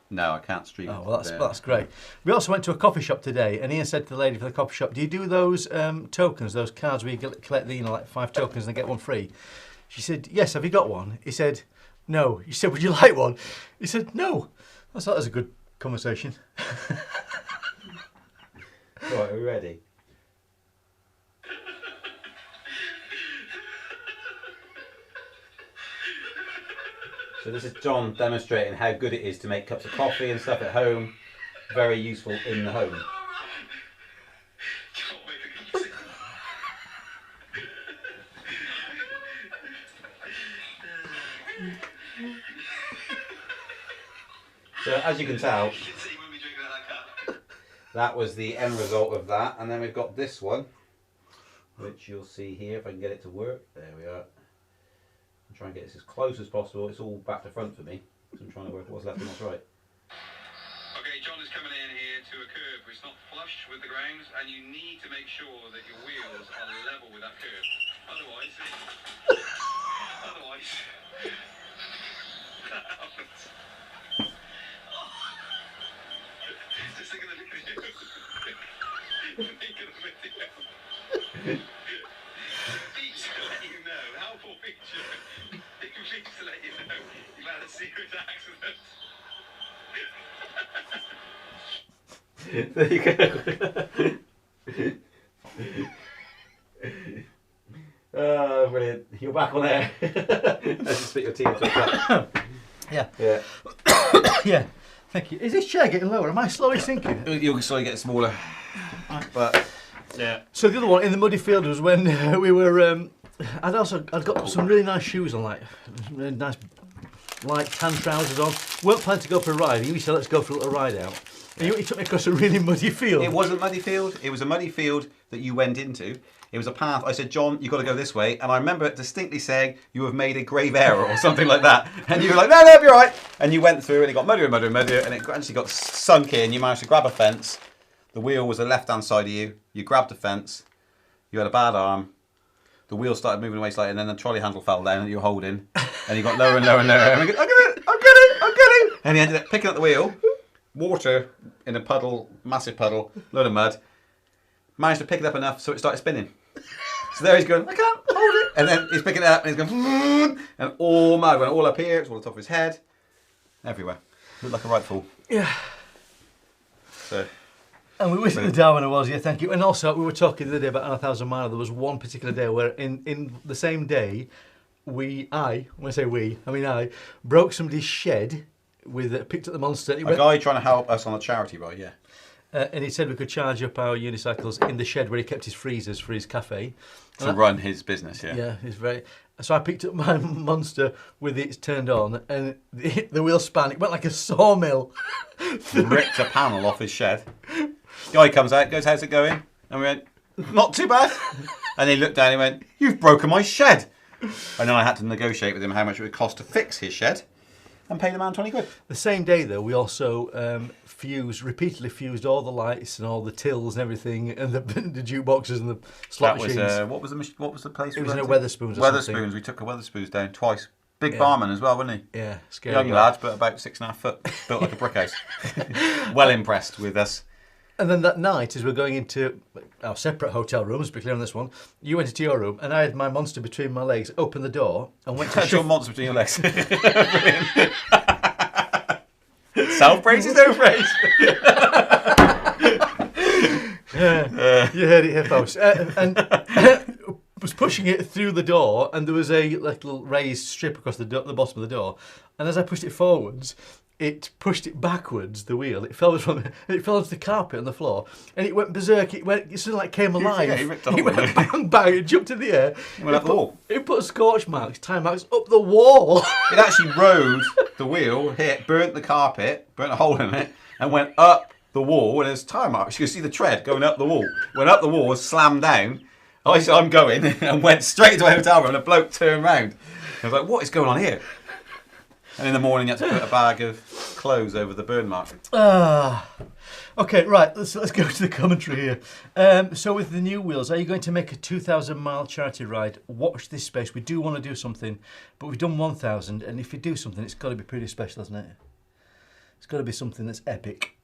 Speaker 1: No, I can't stream it.
Speaker 5: Oh, well, that's great. We also went to a coffee shop today, and Ian said to the lady for the coffee shop, do you do those tokens, those cards where you collect the, like 5 tokens and they get one free? She said, yes, have you got one? He said, no. She said, would you like one? He said, no. I thought that was a good conversation.
Speaker 1: Right, are we ready? So this is John demonstrating how good it is to make cups of coffee and stuff at home. Very useful in the home. So as you can tell,
Speaker 6: You can see when we drink out that cup.
Speaker 1: that was the end result of that. And then we've got this one, which you'll see here if I can get it to work. There we are. I'm trying to get this as close as possible. It's all back to front for me, so I'm trying to work what's left and what's right.
Speaker 6: Okay, John is coming in here to a curve which is not flush with the ground, and you need to make sure that your wheels are level with that curve. Otherwise, that happens. Just think of the video. Think of the video. Please to let you know how poor picture. Please to let you know you've had a serious accident.
Speaker 1: There you go. Oh, brilliant. You're back on air. Let's just spit your tea into a cup.
Speaker 5: Yeah.
Speaker 1: Yeah.
Speaker 5: Yeah. Thank you. Is this chair getting lower? Am I slowly sinking?
Speaker 1: You'll slowly get smaller. But, yeah.
Speaker 5: So the other one in the muddy field was when we were. I'd got some really nice shoes on, like really nice light tan trousers on. Weren't planning to go for a ride. He said, "Let's go for a little ride out." And he took me across a really muddy field.
Speaker 1: It wasn't a muddy field. It was a muddy field that you went into. It was a path. I said, John, you've got to go this way. And I remember distinctly saying, you have made a grave error or something like that. And you were like, no, it'll be all right. And you went through and it got muddier and muddier and muddier. And it actually got sunk in. You managed to grab a fence. The wheel was the left-hand side of you. You grabbed the fence. You had a bad arm. The wheel started moving away slightly. And then the trolley handle fell down that you were holding. And you got lower and lower and lower. And we go, I'm getting it. And he ended up picking up the wheel. Water in a puddle, massive puddle, load of mud. Managed to pick it up enough so it started spinning. So there he's going, I can't hold it. And then he's picking it up and he's going, and all mud went all up here, it's all on top of his head, everywhere. Looked like a right fool.
Speaker 5: Yeah.
Speaker 1: So.
Speaker 5: And we went to the Darwin Awards, yeah, thank you. And also, we were talking the other day about 1,000 Mile. There was one particular day where in the same day, when I say we, I mean I, broke somebody's shed with, picked up the monster.
Speaker 1: A guy trying to help us on a charity ride, yeah.
Speaker 5: And he said we could charge up our unicycles in the shed where he kept his freezers for his cafe.
Speaker 1: To run his business, yeah.
Speaker 5: Yeah, he's very... So I picked up my monster with it turned on, and the wheel span. It went like a sawmill.
Speaker 1: Ripped a panel off his shed. Guy comes out, goes, how's it going? And we went, not too bad. And he looked down and he went, you've broken my shed. And then I had to negotiate with him how much it would cost to fix his shed. And pay the man 20 quid.
Speaker 5: The same day, though, we also repeatedly fused all the lights and all the tills and everything, and the jukeboxes and the slot machines.
Speaker 1: What was the place?
Speaker 5: It was in a Weatherspoons.
Speaker 1: Weatherspoons. We took a Weatherspoons down twice. Big barman as well, wasn't he?
Speaker 5: Yeah, scary.
Speaker 1: Young lad, but about 6.5 foot, built like a brick house. Well impressed with us.
Speaker 5: And then that night, as we're going into our separate hotel rooms, to be clear on this one, you went into your room, and I had my monster between my legs, opened the door, and went to
Speaker 1: Had your monster between your legs. Self-praise is no praise.
Speaker 5: You heard it here, folks. And was pushing it through the door, and there was a little raised strip across the bottom of the door. And as I pushed it forwards, it pushed it backwards, the wheel. It fell onto the carpet on the floor, and it went berserk. It sort of like came alive.
Speaker 1: Yeah, he ripped
Speaker 5: it went bang, bang, it jumped in the air.
Speaker 1: It went up the wall.
Speaker 5: It put scorch marks, time marks, up the wall.
Speaker 1: It actually rode the wheel, burnt the carpet, burnt a hole in it, and went up the wall, and there's tire marks. You can see the tread going up the wall. Went up the wall, slammed down. I said, I'm going, and went straight into a hotel room, and a bloke turned round. I was like, what is going on here? And in the morning, you had to put a bag of clothes over the burn mark.
Speaker 5: Okay, right, let's go to the commentary here. So with the new wheels, are you going to make a 2,000 mile charity ride? Watch this space. We do want to do something, but we've done 1,000, and if you do something, it's got to be pretty special, hasn't it? It's got to be something that's epic.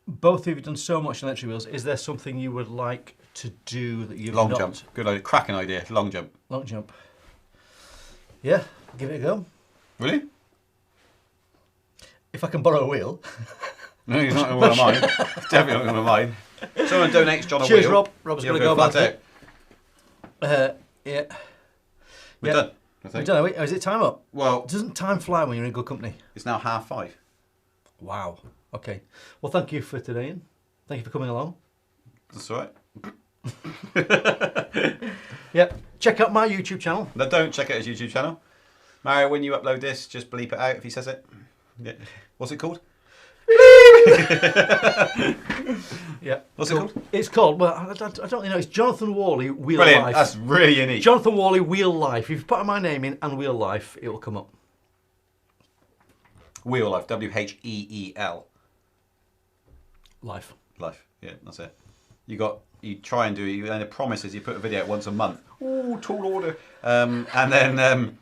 Speaker 5: Both of you have done so much on electric wheels. Is there something you would like to do that you've
Speaker 1: Long
Speaker 5: not?
Speaker 1: jump. Good idea. Cracking idea. Long jump.
Speaker 5: Long jump. Yeah, give it a go.
Speaker 1: Really?
Speaker 5: If I can borrow a wheel.
Speaker 1: No, he's not one of mine. Definitely not one of mine. Someone donates John a
Speaker 5: Cheers,
Speaker 1: wheel.
Speaker 5: Rob. Rob's going to go
Speaker 1: flat
Speaker 5: back
Speaker 1: out.
Speaker 5: Yeah.
Speaker 1: We're done, I think.
Speaker 5: We're done, are we? Oh, is it time up?
Speaker 1: Well,
Speaker 5: Doesn't time fly when you're in good company?
Speaker 1: it's now 5:30.
Speaker 5: Wow. Okay. Well, thank you for today, Ian. Thank you for coming along.
Speaker 1: That's all right.
Speaker 5: Yeah. Check out my YouTube channel.
Speaker 1: No, don't check out his YouTube channel. Mario, when you upload this, just bleep it out if he says it. Yeah. What's it called?
Speaker 5: Yeah.
Speaker 1: What's it called?
Speaker 5: It's called, well, I don't really know. It's Jonathan Worley, Wheel
Speaker 1: Brilliant.
Speaker 5: Life.
Speaker 1: That's really unique.
Speaker 5: Jonathan Worley, Wheel Life. If you put my name in and Wheel Life, it will come up.
Speaker 1: Wheel Life. WHEEL.
Speaker 5: Life.
Speaker 1: Life. Yeah, that's it. You try and do it, and the promise is you put a video out once a month. Ooh, tall order. And then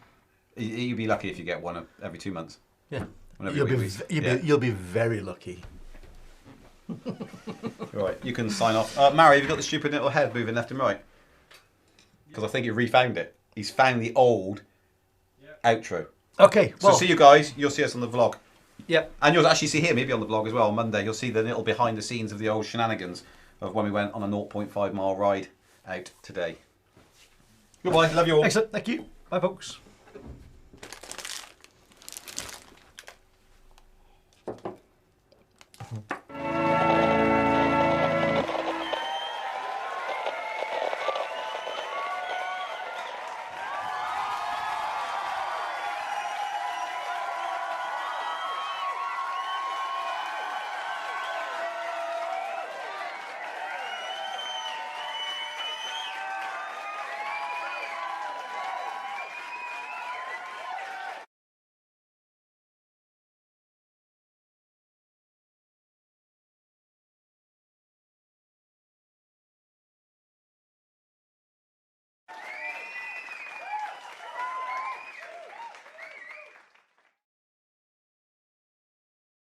Speaker 1: you'll be lucky if you get one every 2 months.
Speaker 5: Yeah.
Speaker 1: You'll
Speaker 5: be very lucky.
Speaker 1: Right, you can sign off. Mary, have you got the stupid little head moving left and right? Because I think he refound it. He's found the old outro.
Speaker 5: Okay,
Speaker 1: So
Speaker 5: well.
Speaker 1: see you guys. You'll see us on the vlog.
Speaker 5: Yep.
Speaker 1: And you'll actually see him maybe on the vlog as well on Monday. You'll see the little behind the scenes of the old shenanigans of when we went on a 0.5 mile ride out today. Goodbye. Love you all.
Speaker 5: Excellent. Thank you. Bye, folks.